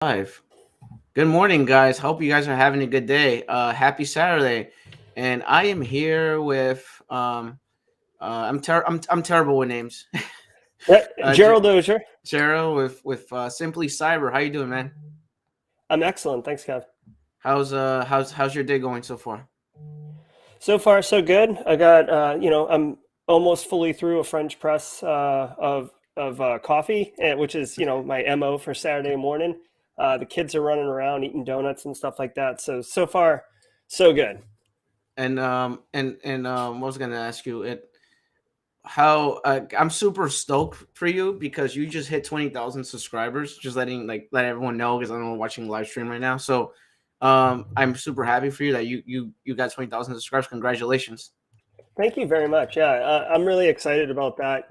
Live. Good morning, guys. Hope you guys are having a good day. Happy Saturday, and I am here with I'm terrible with names. Yeah, Ger- Gerald Auger. Gerald with Simply Cyber. How you doing, man? I'm excellent. Thanks, Kev. How's your day going so far? So far, so good. I got, I'm almost fully through a French press of coffee, which is, my MO for Saturday morning. The kids are running around eating donuts and stuff like that. So far, so good. What was I gonna ask you? How I'm super stoked for you because you just hit 20,000 subscribers. Just let everyone know because I'm watching live stream right now. So, I'm super happy for you that you got 20,000 subscribers. Congratulations. Thank you very much. Yeah, I'm really excited about that.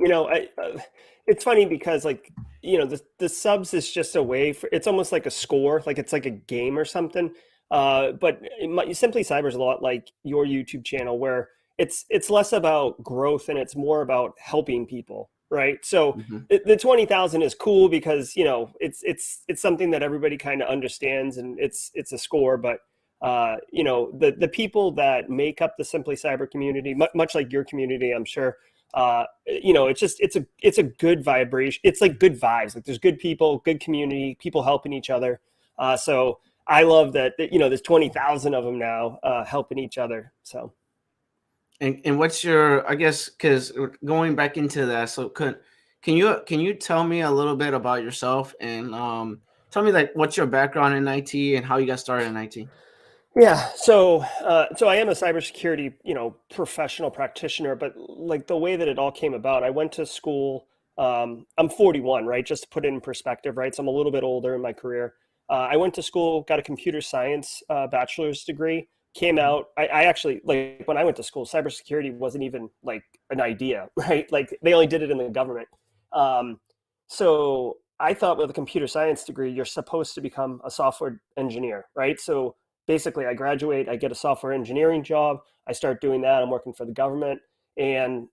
It's funny because the subs is just a way for it's almost like a score, like it's like a game or something. But Simply Cyber is a lot like your YouTube channel, where it's less about growth and it's more about helping people, right? So Hmm. the 20,000 is cool because it's something that everybody kind of understands and it's a score, but the people that make up the Simply Cyber community, much like your community, I'm sure. It's a good vibration. It's like good vibes. Like there's good people, good community, people helping each other. So I love that. There's 20,000 of them now helping each other. So And what's your, I guess, because going back into that, so can you tell me a little bit about yourself and tell me like what's your background in IT and how you got started in IT? yeah, so I am a cybersecurity, professional practitioner, but like the way that it all came about, I went to school. I'm 41, right? Just to put it in perspective, right? So I'm a little bit older in my career. I went to school, got a computer science bachelor's degree. Came out. I actually like when I went to school, cybersecurity wasn't even like an idea, right? Like they only did it in the government. Um, so I thought with a computer science degree, you're supposed to become a software engineer, right? So basically I graduate, I get a software engineering job, I start doing that, I'm working for the government, and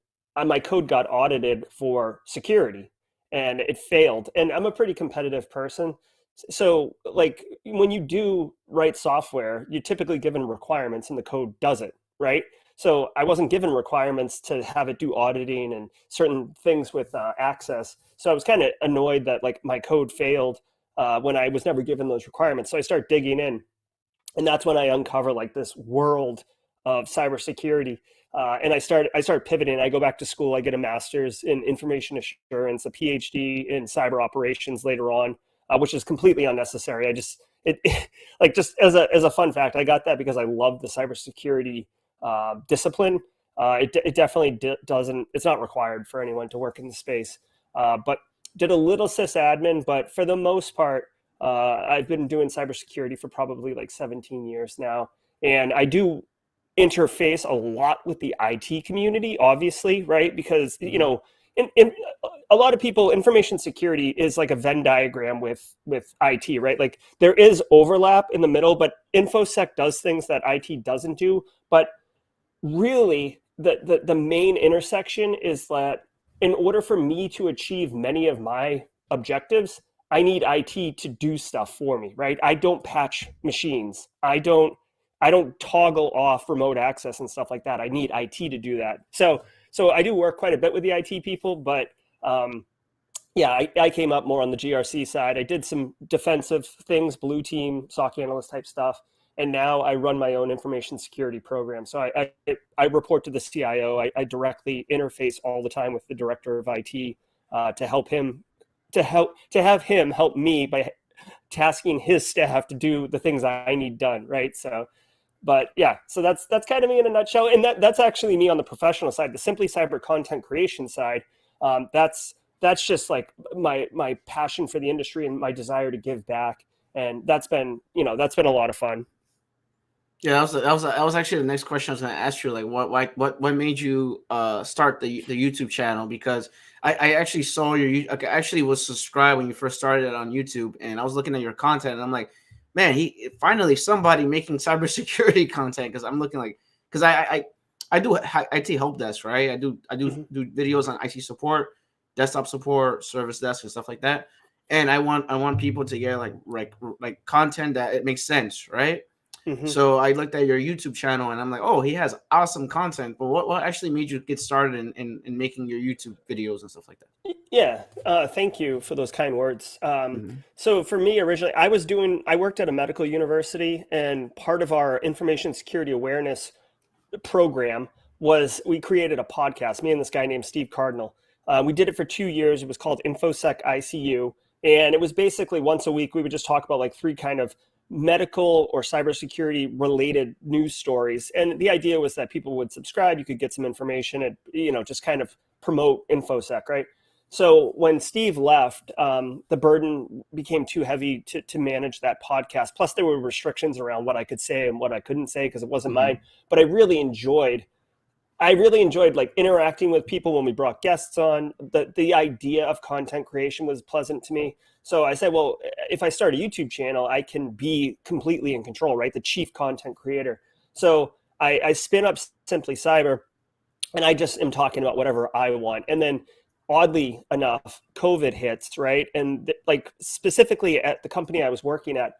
my code got audited for security and it failed. And I'm a pretty competitive person. So like when you do write software, you're typically given requirements and the code does it, right? So I wasn't given requirements to have it do auditing and certain things with access. So I was kind of annoyed that like my code failed when I was never given those requirements. So I start digging in, and that's when I uncover like this world of cybersecurity. And I start pivoting. I go back to school. I get a master's in information assurance, a PhD in cyber operations later on, which is completely unnecessary. I just like just as a fun fact, I got that because I love the cybersecurity discipline. It definitely doesn't. It's not required for anyone to work in the space, but did a little sysadmin. But for the most part, I've been doing cybersecurity for probably like 17 years now, and I do interface a lot with the IT community, obviously, right? Because Hmm. in a lot of people, information security is like a Venn diagram with IT, right? Like there is overlap in the middle, but infosec does things that IT doesn't do. But really, the main intersection is that in order for me to achieve many of my objectives, I need IT to do stuff for me, right? I don't patch machines. I don't toggle off remote access and stuff like that. I need IT to do that. So I do work quite a bit with the IT people, but yeah, I came up more on the GRC side. I did some defensive things, blue team, SOC analyst type stuff, and now I run my own information security program. So I report to the CIO. I directly interface all the time with the director of IT to help him to have him help me by tasking his staff to do the things I need done. Right. So but yeah, so that's kind of me in a nutshell, and that's actually me on the professional side. The Simply Cyber content creation side, that's just like my passion for the industry and my desire to give back, and that's been a lot of fun. Yeah, that was actually the next question I was going to ask you. Like, what made you start the YouTube channel? Because I actually saw I actually was subscribed when you first started it on YouTube, and I was looking at your content, and I'm like, man, he finally somebody making cybersecurity content. Because I'm looking like, because I do IT help desk, right? I do Mhm. do videos on IT support, desktop support, service desk, and stuff like that. and I want people to get like content that it makes sense, right? Hmm. So I looked at your YouTube channel and I'm like, oh, he has awesome content. But what actually made you get started in making your YouTube videos and stuff like that? Yeah, thank you for those kind words. Mm-hmm. So for me, originally, I worked at a medical university, and part of our information security awareness program was we created a podcast, me and this guy named Steve Cardinal. We did it for 2 years. It was called InfoSec ICU. And it was basically once a week, we would just talk about like three kind of medical or cybersecurity related news stories. And the idea was that people would subscribe, you could get some information and, just kind of promote InfoSec, right? So when Steve left, the burden became too heavy to manage that podcast. Plus, there were restrictions around what I could say and what I couldn't say because it wasn't Mm-hmm. mine. But I really enjoyed like interacting with people when we brought guests on. The idea of content creation was pleasant to me. So I said, well, if I start a YouTube channel, I can be completely in control, right? The chief content creator. So I spin up Simply Cyber, and I just am talking about whatever I want. And then oddly enough, COVID hits, right? And like specifically at the company I was working at,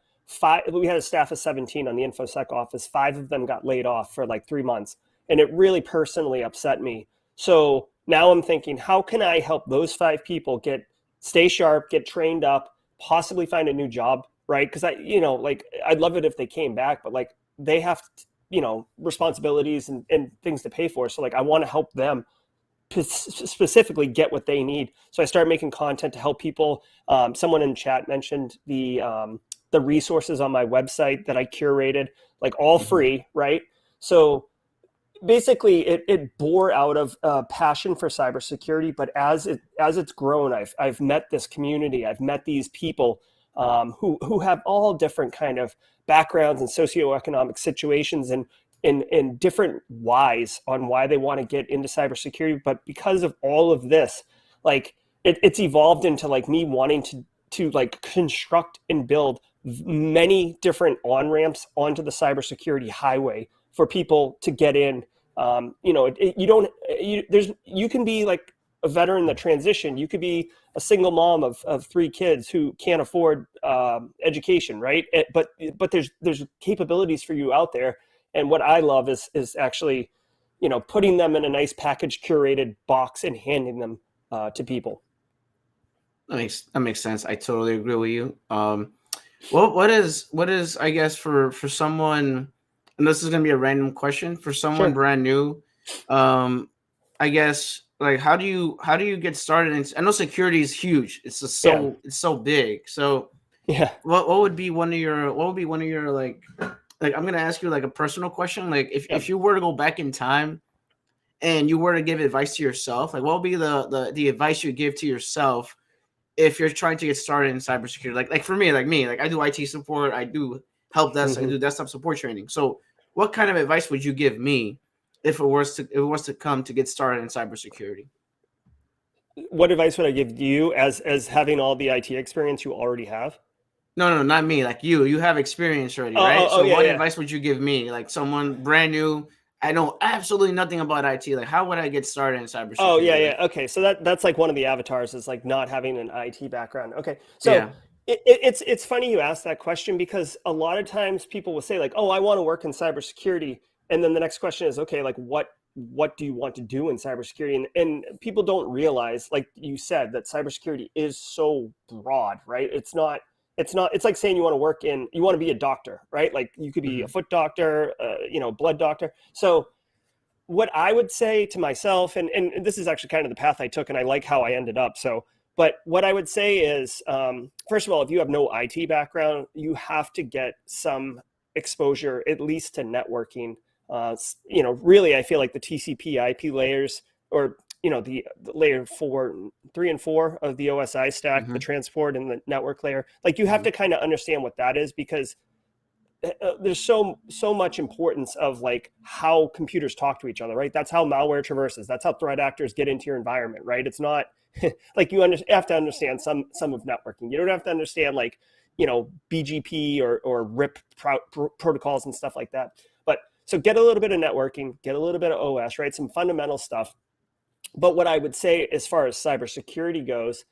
we had a staff of 17 on the InfoSec office. 5 of them got laid off for like 3 months. And it really personally upset me. So now I'm thinking, how can I help those 5 people stay sharp, get trained up, possibly find a new job, right? Because I'd love it if they came back, but like they have, responsibilities and things to pay for. So like I want to help them specifically get what they need. So I started making content to help people. Someone in chat mentioned the resources on my website that I curated, like all Mm-hmm. free, right? So basically, it bore out of passion for cybersecurity. But as it's grown, I've met this community. I've met these people who have all different kind of backgrounds and socioeconomic situations and different whys on why they want to get into cybersecurity. But because of all of this, like it's evolved into like me wanting to like construct and build many different on ramps onto the cybersecurity highway for people to get in. You can be like a veteran that transitioned. You could be a single mom of 3 kids who can't afford education, right? But there's capabilities for you out there. And what I love is actually, putting them in a nice package curated box and handing them to people. That makes sense. I totally agree with you. What is I guess for someone, and this is gonna be a random question for someone Sure. brand new, I guess like how do you get started? I know security is huge. It's just Yeah. so big. So Yeah. what would be one of your like I'm gonna ask you like a personal question. Like if Yep. you were to go back in time and you were to give advice to yourself, like what would be the advice you give to yourself if you're trying to get started in cybersecurity? Like for me, like I do IT support, I do help desk, I Hmm. do desktop support training. So what kind of advice would you give me if it was to come to get started in cybersecurity? What advice would I give you as having all the IT experience you already have? No, no, not me. Like you have experience already, right? Oh, So yeah, what yeah. advice would you give me? Like someone brand new, I know absolutely nothing about IT. Like how would I get started in Oh, yeah, cybersecurity? yeah. Like Okay, so that's like one of the avatars is like not having an IT background. Okay, so yeah. it's funny you asked that question because a lot of times people will say like, "Oh, I want to work in cybersecurity," and then the next question is, "Okay, like what do you want to do in cybersecurity?" And people don't realize, like you said, that cybersecurity is so broad, right? It's not. It's like saying you want to be a doctor, right? Like you could be a Hmm. foot doctor, blood doctor. So what I would say to myself, and this is actually kind of the path I took, and I like how I ended up. So, but what I would say is, first of all, if you have no IT background, you have to get some exposure, at least to networking. Really, I feel like the TCP IP layers, or the layer 3 and 4 of the OSI stack, the Hmm. transport and the network layer, like you have Hmm. to kind of understand what that is because there's so much importance of like how computers talk to each other, right? That's how malware traverses. That's how threat actors get into your environment, right? It's not like have to understand some of networking. You don't have to understand like BGP or RIP protocols and stuff like that. But so get a little bit of networking, get a little bit of OS, right? Some fundamental stuff. But what I would say as far as cybersecurity goes,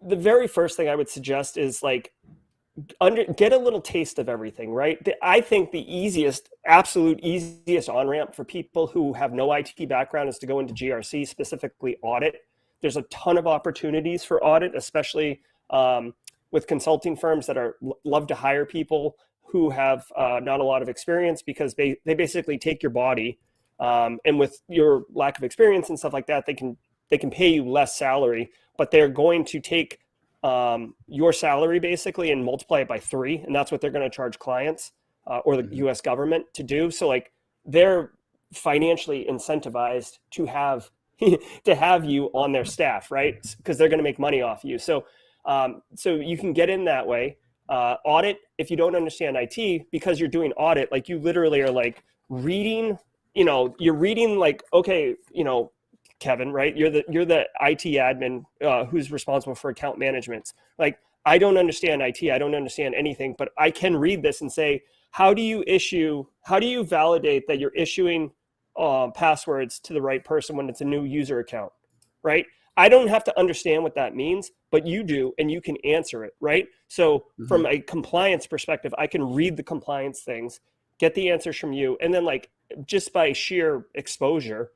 the very first thing I would suggest is like get a little taste of everything, right? I think the absolute easiest on ramp for people who have no IT background is to go into GRC, specifically audit. There's a ton of opportunities for audit, especially with consulting firms that love to hire people who have not a lot of experience, because they basically take your body, and with your lack of experience and stuff like that, they can pay you less salary, but they're going to take your salary basically and multiply it by 3, and that's what they're going to charge clients or the U.S. government to do. So like they're financially incentivized to have you on their staff, right? Because they're going to make money off you. So you can get in that way. Audit, if you don't understand IT, because you're doing audit, like you literally are like reading, you're reading like, okay, Kevin, right? You're the IT admin who's responsible for account management. Like, I don't understand IT. I don't understand anything, but I can read this and say, how do you validate that you're issuing passwords to the right person when it's a new user account, right? I don't have to understand what that means, but you do, and you can answer it, right? So from a compliance perspective, I can read the compliance things, get the answers from you, and then like just by sheer exposure,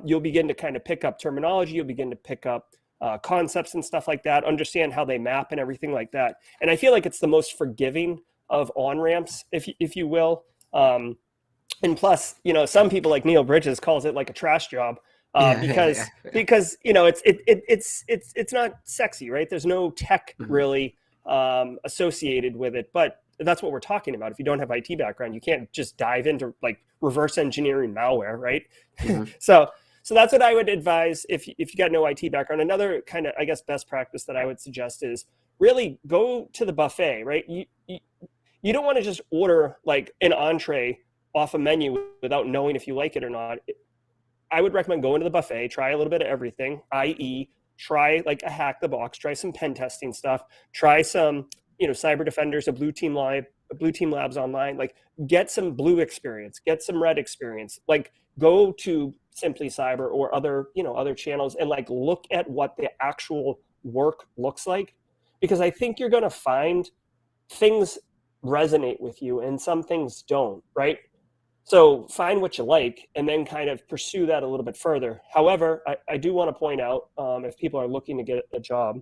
you'll begin to kind of pick up terminology. You'll begin to pick up concepts and stuff like that, understand how they map and everything like that. And I feel like it's the most forgiving of on-ramps, if you will. And plus, some people like Neil Bridges calls it like a trash job because it's not sexy, right? There's no tech really associated with it, but that's what we're talking about. If you don't have IT background, you can't just dive into like reverse engineering malware, right? So that's what I would advise if you got no IT background. Another kind of, I guess, best practice that I would suggest is really go to the buffet, right? You don't want to just order like an entree off a menu without knowing if you like it or not. I would recommend going to the buffet, try a little bit of everything, i.e. try like a hack the box, try some pen testing stuff, try some cyber defenders, a blue team labs online, like get some blue experience, get some red experience, like go to Simply Cyber or other channels and like look at what the actual work looks like, because I think you're going to find things resonate with you and some things don't, right? So find what you like and then kind of pursue that a little bit further. However, I do want to point out, if people are looking to get a job,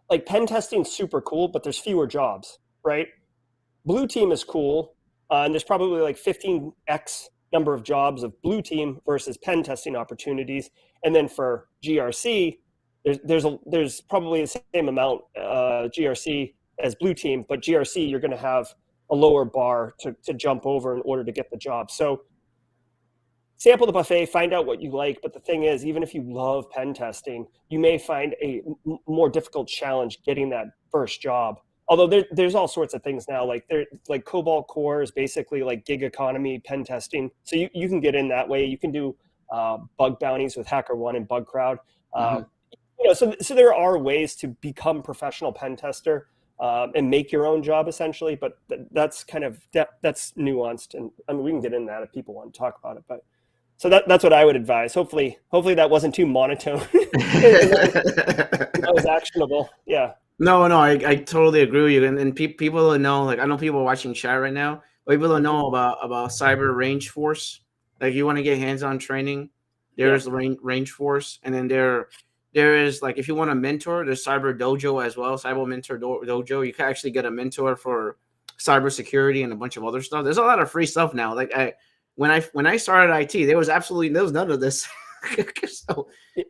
like pen testing is super cool, but there's fewer jobs, right? Blue team is cool, and there's probably like 15x number of jobs of blue team versus pen testing opportunities. And then for GRC, there's probably the same amount GRC as blue team, but GRC you're going to have a lower bar to jump over in order to get the job. So sample the buffet, find out what you like. But the thing is, even if you love pen testing, you may find a more difficult challenge getting that first job. Although there's all sorts of things now, like Cobalt Core is basically like gig economy pen testing. So you can get in that way. You can do bug bounties with HackerOne and BugCrowd. So there are ways to become professional pen tester and make your own job essentially. But that's kind of that's nuanced, and I mean we can get in that if people want to talk about it. But so that's what I would advise. Hopefully that wasn't too monotone. That was actionable. Yeah. No, I totally agree with you. And people don't know, like I know people watching chat right now, but people don't know about Cyber Range Force. Like you want to get hands-on training, there's Range Force, and then there is like if you want a mentor, there's Cyber Dojo as well, Cyber Mentor Dojo. You can actually get a mentor for cybersecurity and a bunch of other stuff. There's a lot of free stuff now. Like when I started IT, there was none of this. So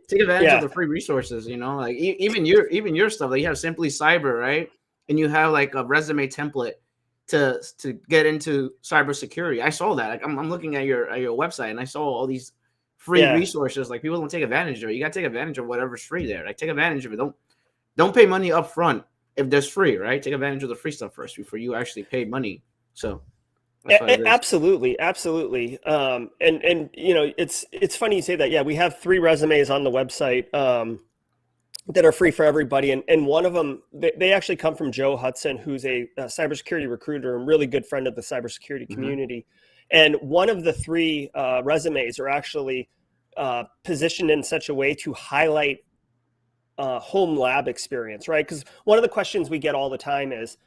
take advantage of the free resources, like even your stuff. Like you have Simply Cyber, right? And you have like a resume template to get into cybersecurity. I saw that. Like I'm looking at your website and I saw all these free resources. Like people don't take advantage of it. You gotta take advantage of whatever's free there. Like take advantage of it. Don't pay money up front if there's free, right? Take advantage of the free stuff first before you actually pay money. So absolutely. And it's funny you say that. Yeah, we have 3 resumes on the website that are free for everybody. And one of them, they actually come from Joe Hudson, who's a cybersecurity recruiter and really good friend of the cybersecurity community. And one of the 3 resumes are actually positioned in such a way to highlight home lab experience, right? Because one of the questions we get all the time is,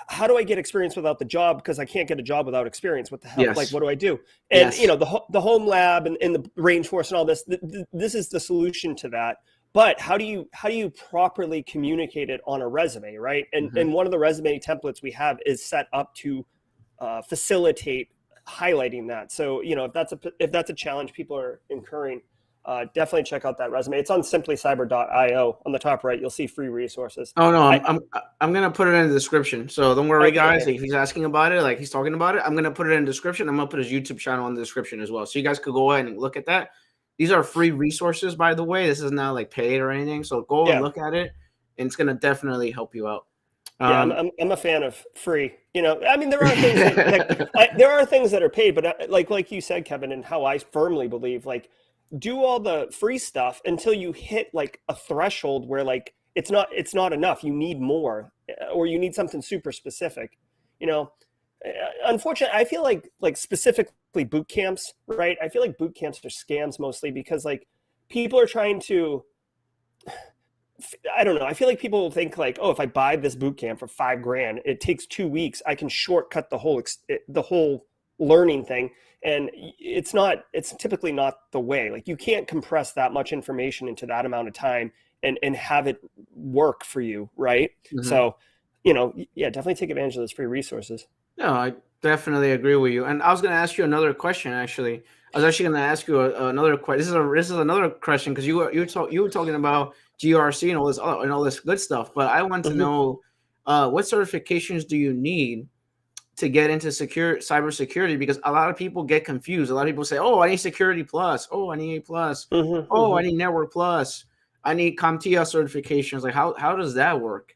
how do I get experience without the job? Because I can't get a job without experience. What the hell? Like, Yes. what do I do? And Yes. the home lab and the rainforest and all this. This is the solution to that. But how do you properly communicate it on a resume, right? And one of the resume templates we have is set up to facilitate highlighting that. So if that's a challenge people are incurring, definitely check out that resume. It's on simplycyber.io. On the top right, you'll see free resources. Oh no, I'm gonna put it in the description. So don't worry, guys. Okay. If he's asking about it, like he's talking about it, I'm gonna put it in the description. I'm gonna put his YouTube channel in the description as well, so you guys could go ahead and look at that. These are free resources, by the way. This is not like paid or anything. So go and look at it, and it's gonna definitely help you out. Yeah, I'm a fan of free. I mean, there are things there are things that are paid, but like you said, Kevin, and how I firmly believe, like, do all the free stuff until you hit like a threshold where like it's not enough. You need more, or you need something super specific. Unfortunately, I feel like specifically boot camps, right? I feel like boot camps are scams mostly because like people are trying to. I don't know. I feel like people think like, oh, if I buy this boot camp for $5,000, it takes 2 weeks. I can shortcut the whole learning thing, and it's typically not the way. Like, you can't compress that much information into that amount of time and have it work for you, right? So, definitely take advantage of those free resources. No, I definitely agree with you. And I was going to ask you another question. Actually, I was actually going to ask you another question. This is another question because you were talking about GRC and all this good stuff. But I want to know what certifications do you need to get into cybersecurity? Because a lot of people get confused. A lot of people say, "Oh, I need Security Plus. Oh, I need A Plus. I need Network Plus. I need CompTIA certifications." Like, how does that work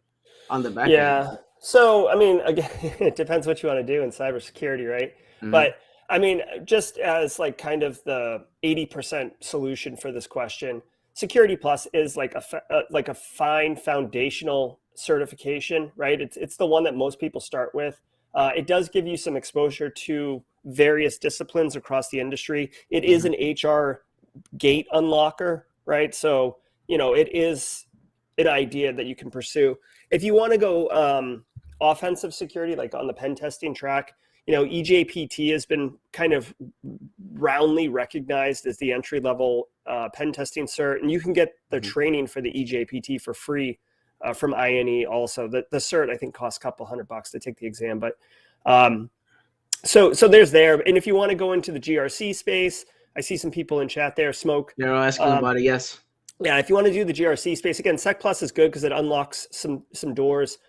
on the back end? So, I mean, again, it depends what you want to do in cybersecurity, right? But I mean, just as like kind of the 80% solution for this question, Security Plus is like a fine foundational certification, right? It's the one that most people start with. It does give you some exposure to various disciplines across the industry. It is an HR gate unlocker, right? So, it is an idea that you can pursue. If you want to go offensive security, like on the pen testing track, EJPT has been kind of roundly recognized as the entry level pen testing cert, and you can get the training for the EJPT for free from INE. Also, the cert I think costs a couple $100 to take the exam, but so there's there. And if you want to go into the GRC space, I see some people in chat there. Smoke. They're asking about it. Yes. Yeah, if you want to do the GRC space, again, Sec Plus is good because it unlocks some doors.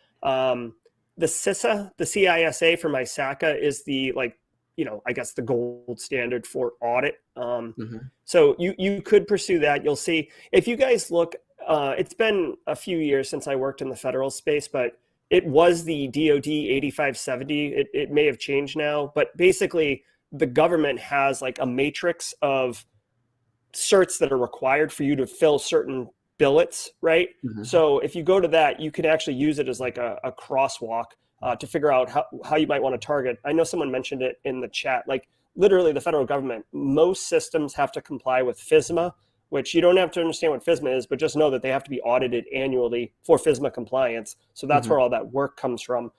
The CISA for my SACA is the I guess the gold standard for audit. So you could pursue that. You'll see if you guys look. It's been a few years since I worked in the federal space, but it was the DoD 8570. It may have changed now, but basically the government has like a matrix of certs that are required for you to fill certain billets, right? So if you go to that, you can actually use it as like a crosswalk to figure out how you might want to target. I know someone mentioned it in the chat, like literally the federal government, most systems have to comply with FISMA, which you don't have to understand what FISMA is, but just know that they have to be audited annually for FISMA compliance. So that's where all that work comes from.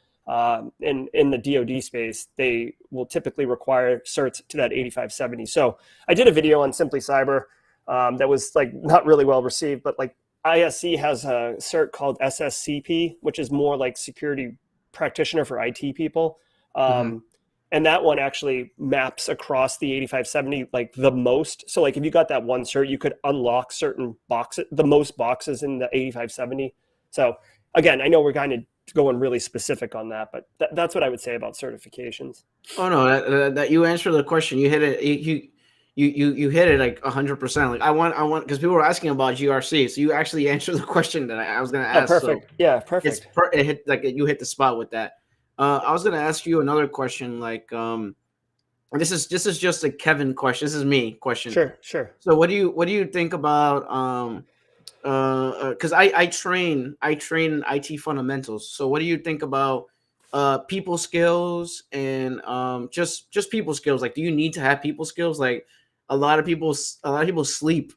In the DoD space, they will typically require certs to that 8570. So I did a video on Simply Cyber that was like not really well received, but like ISC has a cert called SSCP, which is more like security practitioner for IT people. And that one actually maps across the 8570 like the most. So like if you got that one cert, you could unlock certain boxes, the most boxes in the 8570. So again, I know we're kind of going really specific on that, but that's what I would say about certifications. Oh no, that you answered the question. You hit it. You hit it like 100%. Like I want because people were asking about GRC, so you actually answered the question that I was going to ask. Oh, perfect. So yeah, perfect. It hit like you hit the spot with that. I was going to ask you another question. Like this is just a Kevin question. This is me question. Sure. So what do you think about because I train IT fundamentals. So what do you think about people skills and just people skills? Like, do you need to have people skills? Like a lot of people sleep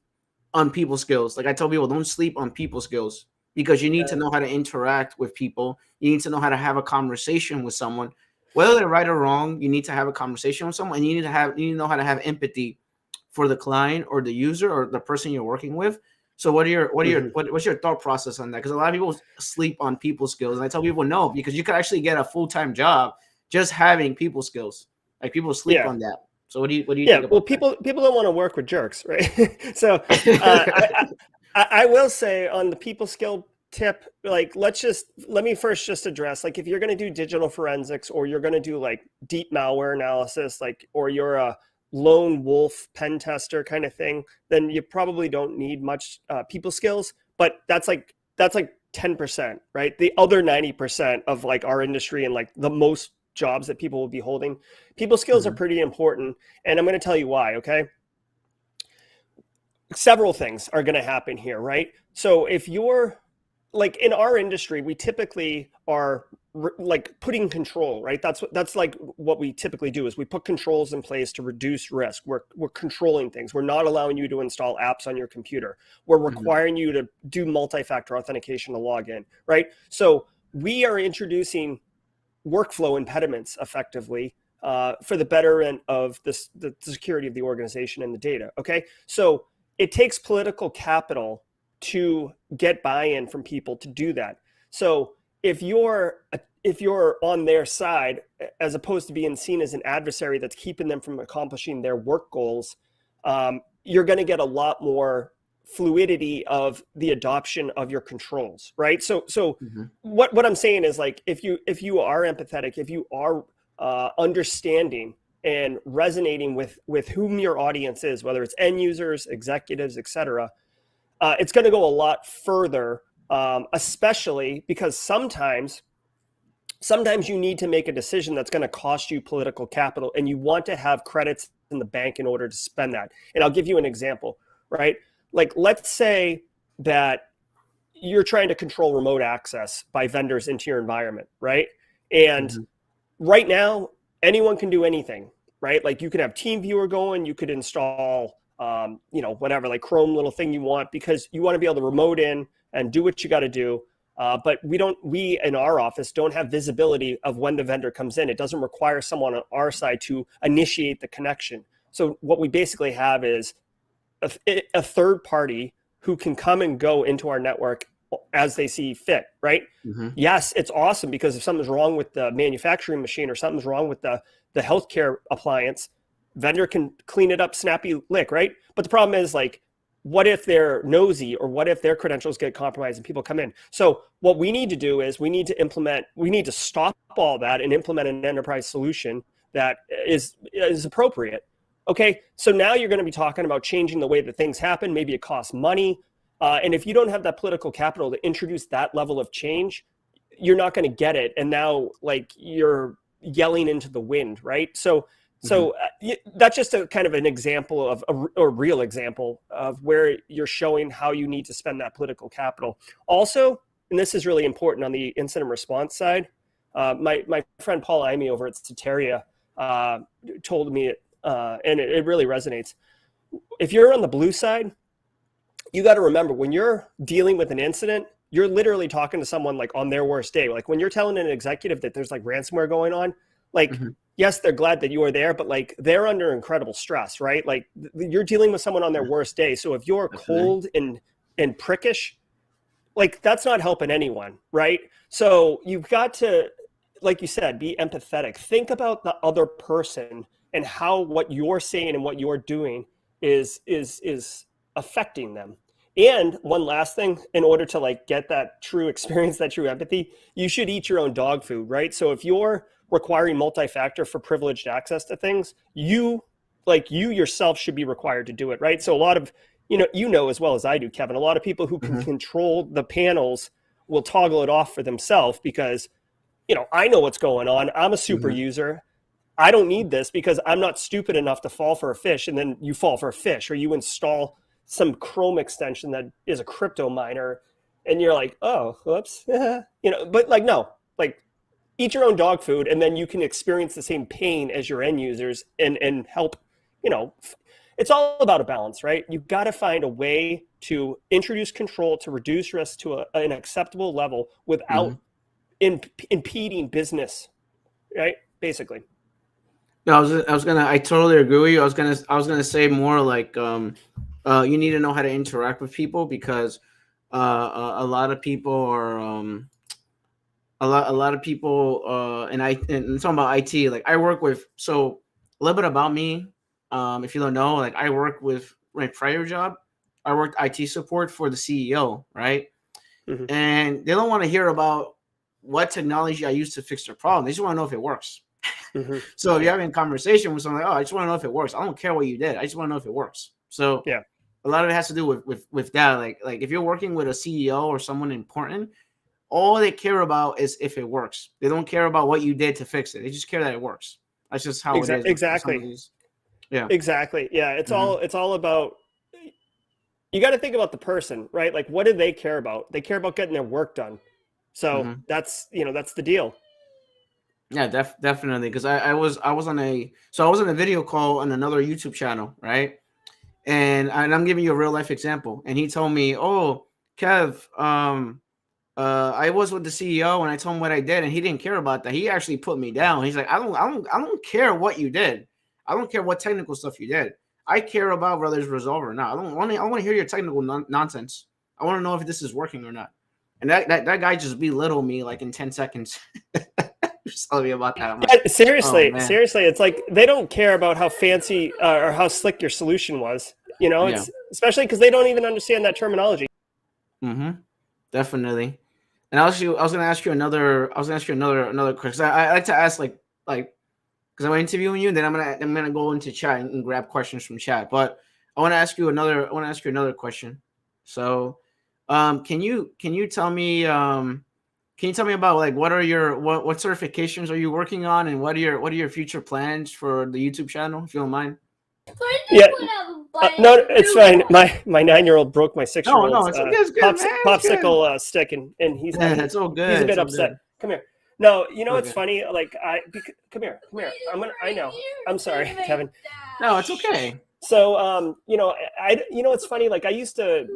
on people skills. Like I tell people, don't sleep on people skills because you need to know how to interact with people. You need to know how to have a conversation with someone, whether they're right or wrong. You need to have a conversation with someone. And you need to know how to have empathy for the client or the user or the person you're working with. So what's your thought process on that? Because a lot of people sleep on people skills, and I tell people no, because you could actually get a full-time job just having people skills. Like people sleep on that. So what do you think about well, people don't want to work with jerks, right? So I will say on the people skill tip, like let me first just address, like if you're going to do digital forensics or you're going to do like deep malware analysis, like, or you're a lone wolf pen tester kind of thing, then you probably don't need much people skills. But that's like 10%, right? The other 90% of like our industry and like the most jobs that people will be holding, people skills are pretty important. And I'm going to tell you why. Okay. Several things are going to happen here, right? So if you're like in our industry, we typically are like putting control, right? That's like what we typically do is we put controls in place to reduce risk. We're controlling things. We're not allowing you to install apps on your computer. We're requiring you to do multi-factor authentication to log in, right? So we are introducing workflow impediments effectively for the betterment of the security of the organization and the data. Okay, so it takes political capital to get buy-in from people to do that. So if you're on their side, as opposed to being seen as an adversary that's keeping them from accomplishing their work goals, you're going to get a lot more fluidity of the adoption of your controls, right? So what I'm saying is, like, if you are empathetic, if you are understanding and resonating with whom your audience is, whether it's end users, executives, etc., it's going to go a lot further, especially because sometimes you need to make a decision that's going to cost you political capital, and you want to have credits in the bank in order to spend that. And I'll give you an example, right? Like, let's say that you're trying to control remote access by vendors into your environment, right? And right now, anyone can do anything, right? Like, you could have TeamViewer going, you could install, whatever, like Chrome little thing you want, because you want to be able to remote in and do what you got to do. But we in our office don't have visibility of when the vendor comes in. It doesn't require someone on our side to initiate the connection. So what we basically have is a third party who can come and go into our network as they see fit, right? Yes, it's awesome, because if something's wrong with the manufacturing machine or something's wrong with the healthcare appliance, vendor can clean it up, snappy lick, right? But the problem is, like, what if they're nosy, or what if their credentials get compromised and people come in? So what we need to do is we need to stop all that and implement an enterprise solution that is appropriate. Okay, so now you're going to be talking about changing the way that things happen. Maybe it costs money. And if you don't have that political capital to introduce that level of change, you're not going to get it. And now, like, you're yelling into the wind, right? So that's just a kind of an example of a real example of where you're showing how you need to spend that political capital. Also, and this is really important on the incident response side, my friend Paul Imey over at Soteria told me it, and it really resonates. If you're on the blue side, you got to remember, when you're dealing with an incident, you're literally talking to someone like on their worst day. Like, when you're telling an executive that there's like ransomware going on, like, yes, they're glad that you are there, but like, they're under incredible stress, right? Like, you're dealing with someone on their worst day. So if you're cold and prickish, like, that's not helping anyone, right? So you've got to, like you said, be empathetic. Think about the other person and how what you're saying and what you're doing is affecting them. And one last thing, in order to like get that true experience, that true empathy, you should eat your own dog food, right? So if you're requiring multi-factor for privileged access to things, you yourself should be required to do it, right? So a lot of, as well as I do, Kevin, a lot of people who can control the panels will toggle it off for themselves because, I know what's going on. I'm a super user. I don't need this because I'm not stupid enough to fall for a fish, and then you fall for a fish, or you install some Chrome extension that is a crypto miner, and you're like, oh, whoops, but like, no, like, eat your own dog food, and then you can experience the same pain as your end users and help, it's all about a balance, right? You got to find a way to introduce control to reduce risk to an acceptable level without impeding business, right? Basically. No, I totally agree with you. I was gonna say more like, you need to know how to interact with people, because a lot of people are, a lot of people, and talking about IT, like I work with, so a little bit about me, if you don't know, like I work with my prior job, I worked IT support for the CEO, right? Mm-hmm. And they don't want to hear about what technology I use to fix their problem. They just want to know if it works. Mm-hmm. So if you're having a conversation with someone, like, oh, I just want to know if it works. I don't care what you did. I just want to know if it works. So Yeah, a lot of it has to do with that. Like if you're working with a CEO or someone important, all they care about is if it works. They don't care about what you did to fix it. They just care that it works. That's just how it is with some of exactly. these. Yeah. Exactly. Yeah. Mhm. It's all about, you got to think about the person, right? Like, what do they care about? They care about getting their work done. So Mhm. that's, that's the deal. Yeah, definitely. Because I was on a video call on another YouTube channel, right? And I'm giving you a real life example. And he told me, "Oh, Kev, I was with the CEO and I told him what I did, and he didn't care about that. He actually put me down. He's like, I don't care what you did. I don't care what technical stuff you did. I care about whether it's resolved or not. I want to hear your technical nonsense. I want to know if this is working or not." And that guy just belittled me like in 10 seconds. Just telling me about that. I'm like, Yeah, oh seriously, man, seriously, it's like they don't care about how fancy or how slick your solution was. yeah, It's especially because they don't even understand that terminology. mm-hmm, definitely. And I was gonna ask you another. I was gonna ask you another question. I like to ask like because I'm interviewing you, and then I'm gonna go into chat and grab questions from chat. But I want to ask you another question. So, can you tell me can you tell me about like what certifications are you working on, and what are your future plans for the YouTube channel, if you don't mind? Yeah, no, it's fine. My 9-year-old broke my six No, year no, old's it's good, man. It's good. popsicle stick, and Yeah, it's all he's a good. It's bit all upset. good. Come here. No, it's Okay. funny. Like come here, come here. I know. I'm sorry, Kevin. No, it's okay. So, it's funny. Like I used to,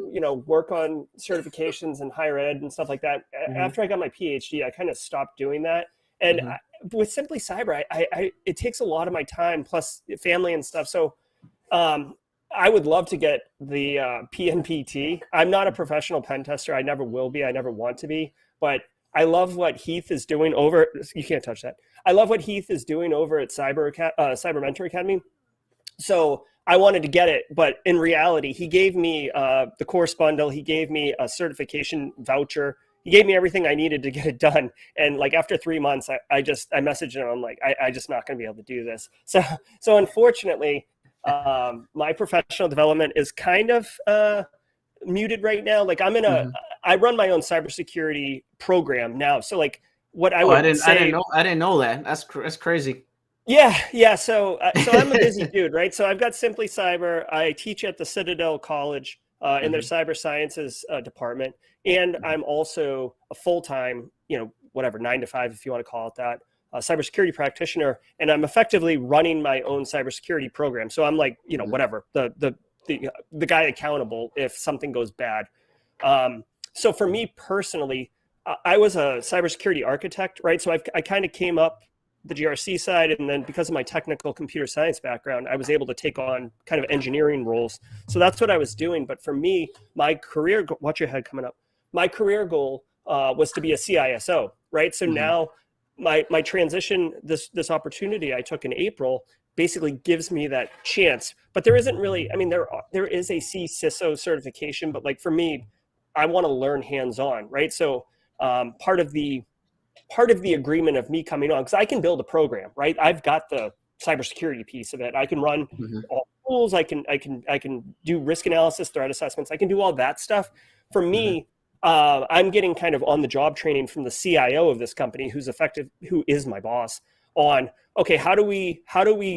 work on certifications and higher ed and stuff like that. Mm-hmm, After I got my PhD, I kind of stopped doing that. And mm-hmm, with Simply Cyber, it takes a lot of my time plus family and stuff. So, I would love to get the PNPT. I'm not a professional pen tester. I never will be. I never want to be. But I love what Heath is doing over. You can't touch that. I love what Heath is doing over at Cyber Mentor Academy. So I wanted to get it, but in reality, he gave me the course bundle. He gave me a certification voucher. He gave me everything I needed to get it done. And like after 3 months, I messaged him. I'm like, I just not going to be able to do this. So unfortunately, my professional development is kind of muted right now. Like mm-hmm. I run my own cybersecurity program now. So like what I Oh, would say, I didn't know that. That's crazy. yeah. So I'm a busy dude, right? So I've got Simply Cyber. I teach at the Citadel College in their Mm-hmm, cyber sciences department, and mm-hmm, I'm also a full time, whatever 9 to 5 if you want to call it that, cybersecurity practitioner, and I'm effectively running my own cybersecurity program. So I'm like, mm-hmm, whatever the guy accountable if something goes bad. So for me personally, I was a cybersecurity architect, right? So I kind of came up the GRC side, and then because of my technical computer science background, I was able to take on kind of engineering roles. So that's what I was doing. But for me, my career, watch your head coming up. My career goal was to be a CISO, right? So mm-hmm, now my transition, this opportunity I took in April, basically gives me that chance. But there isn't really, I mean, there is a CISO certification, but like for me, I want to learn hands-on, right? So part of the agreement of me coming on, because I can build a program, right? I've got the cybersecurity piece of it. I can run mm-hmm, all tools. I can do risk analysis, threat assessments. I can do all that stuff. For mm-hmm. me, I'm getting kind of on the job training from the CIO of this company, who is my boss, on okay, how do we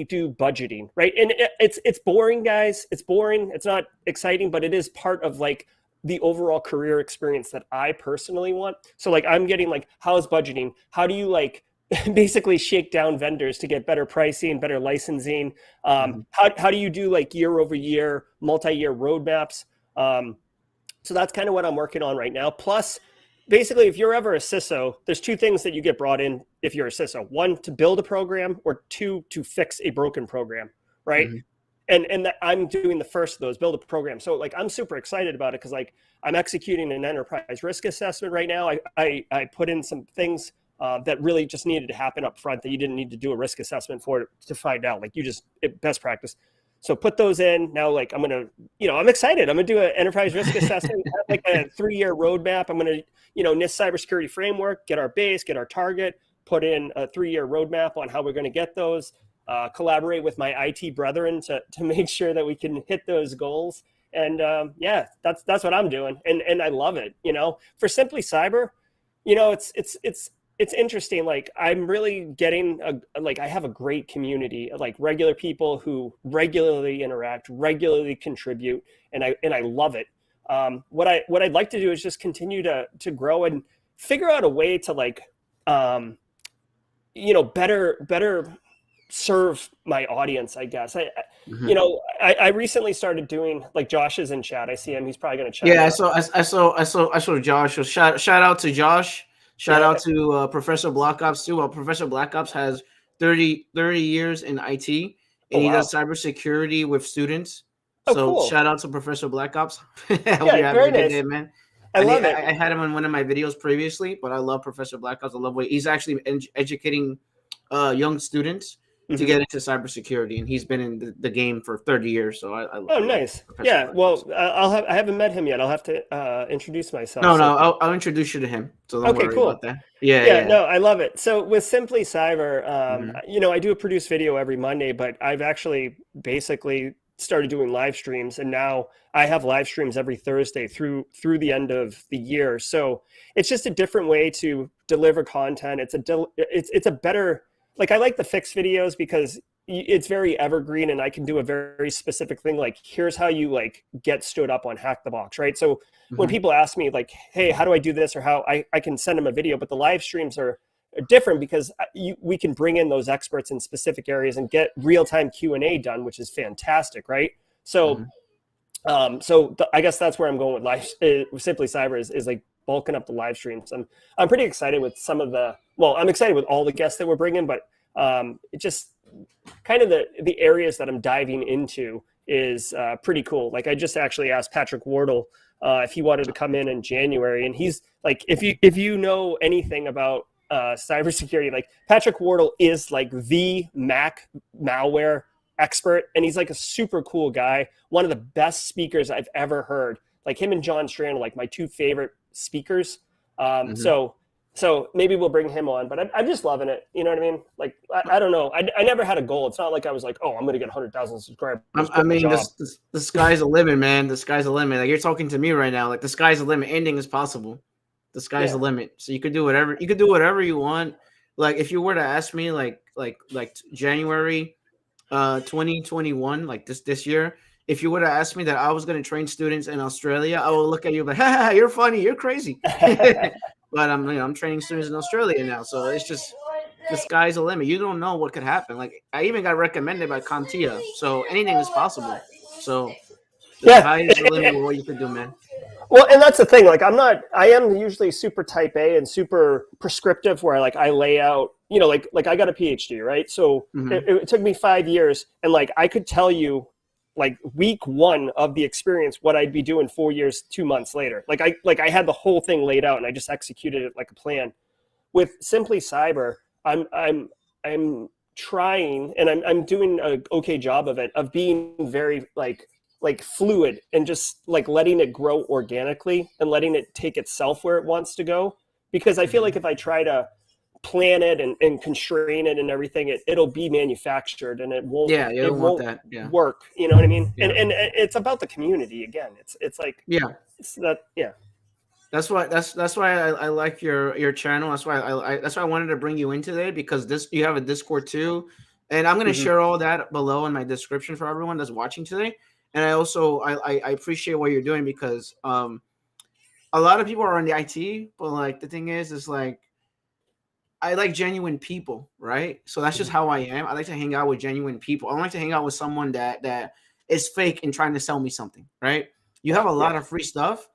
do budgeting, right? And it's boring, guys. It's boring. It's not exciting, but it is part of like the overall career experience that I personally want. So like I'm getting like, how's budgeting? How do you like basically shake down vendors to get better pricing, better licensing. Mhm. How do you do like year over year, multi-year roadmaps? So that's kind of what I'm working on right now. Plus, basically, if you're ever a CISO, there's two things that you get brought in if you're a CISO. One, to build a program, or two, to fix a broken program, right? Mhm. And that I'm doing the first of those, build a program. So like I'm super excited about it because like I'm executing an enterprise risk assessment right now. I put in some things that really just needed to happen up front that you didn't need to do a risk assessment for to find out. Like you just best practice. So put those in now. Like I'm gonna, I'm excited. I'm gonna do an enterprise risk assessment, have like a 3-year roadmap. I'm gonna, NIST cybersecurity framework, get our base, get our target, put in a 3-year roadmap on how we're gonna get those. Collaborate with my IT brethren to make sure that we can hit those goals. And yeah, that's what I'm doing, and I love it. For Simply Cyber, it's interesting. Like I'm really getting I have a great community, like regular people who regularly interact, regularly contribute, and I love it. What I'd like to do is just continue to grow and figure out a way to better serve my audience, I guess. Mhm. I recently started doing, like, Josh is in chat. I see him. He's probably going to chime Yeah, in. I saw Josh. So shout out to Josh. Shout Yeah. out to Professor Black Ops too. Professor Black Ops has 30 years in IT, Oh, and he wow. does cybersecurity with students. Oh, So cool. shout out to Professor Black Ops. I hope Yeah, you're having very a good nice. day, man. I love it. I had him in one of my videos previously, but I love Professor Black Ops. I love what he's actually educating young students to Hmm. get into cybersecurity, and he's been in the game for 30 years. So Oh, I love nice. Professor Yeah. Black Ops. Well, I haven't met him yet. I'll have to introduce myself. No, So, no, I'll introduce you to him. So don't okay, worry about cool. that. Yeah, Yeah, yeah. no, I love it. So with Simply Cyber, Hmm. I do a produced video every Monday, but I've actually basically started doing live streams, and now I have live streams every Thursday through the end of the year. So it's just a different way to deliver content. It's a better, like, I like the fixed videos because it's very evergreen, and I can do a very specific thing. Like, here's how you like get stood up on Hack the Box, right? So when Hmm. people ask me like, hey, how do I do this, or how I can send them a video, but the live streams are different because we can bring in those experts in specific areas and get real-time Q&A done, which is fantastic, right? So Hmm. I guess that's where I'm going with Simply Cyber is like bulking up the live streams. I'm pretty excited with I'm excited with all the guests that we're bringing, but it just kind of the areas that I'm diving into is pretty cool. Like I just actually asked Patrick Wardle if he wanted to come in January, and he's like, if you know anything about cybersecurity, like Patrick Wardle is like the Mac malware expert, and he's like a super cool guy, one of the best speakers I've ever heard. Like him and John Strand are like my two favorite speakers. Um, Hmm. so so maybe we'll bring him on, but I'm just loving it. You know what I mean? Like, I don't know. I never had a goal. It's not like I was like, oh, I'm going to get 100,000 subscribers, I quit my mean, job. the sky's the limit, man. The sky's the limit. Like you're talking to me right now. Like the sky's the limit. Anything is possible. The sky's the Yeah. limit. So you could do whatever. You could do whatever you want. Like if you were to ask me, like January 2021, like this year, if you would have asked me that I was going to train students in Australia, I will look at you like, ha, you're funny, you're crazy. But I'm training students in Australia now, so it's just the sky's the limit. You don't know what could happen. Like I even got recommended by CompTIA, so anything is possible. So the Yeah. sky is the limit with what you can do, man. Well, and that's the thing. Like, I am usually super type A and super prescriptive where like I lay out, like I got a PhD, right? So Hmm. it took me 5 years, and like I could tell you like week one of the experience what I'd be doing 4 years, 2 months later. Like I had the whole thing laid out and I just executed it like a plan. With Simply Cyber, I'm trying, and I'm doing an okay job of it, of being very like fluid and just like letting it grow organically and letting it take itself where it wants to go. Because I feel Hmm. like if I try to plan it and constrain it and everything, it'll be manufactured and Yeah, you it don't want won't that. Yeah, work. You know what I mean? And yeah, and it's about the community again. It's like yeah. it's that yeah. That's why I like your channel. That's why I wanted to bring you in today because this you have a Discord too, and I'm gonna Hmm. share all that below in my description for everyone that's watching today. And I also I appreciate what you're doing because a lot of people are in the IT, but like the thing is like I like genuine people, right? So that's just how I am. I like to hang out with genuine people. I don't like to hang out with someone that is fake and trying to sell me something, right? You have a lot Yeah. of free stuff.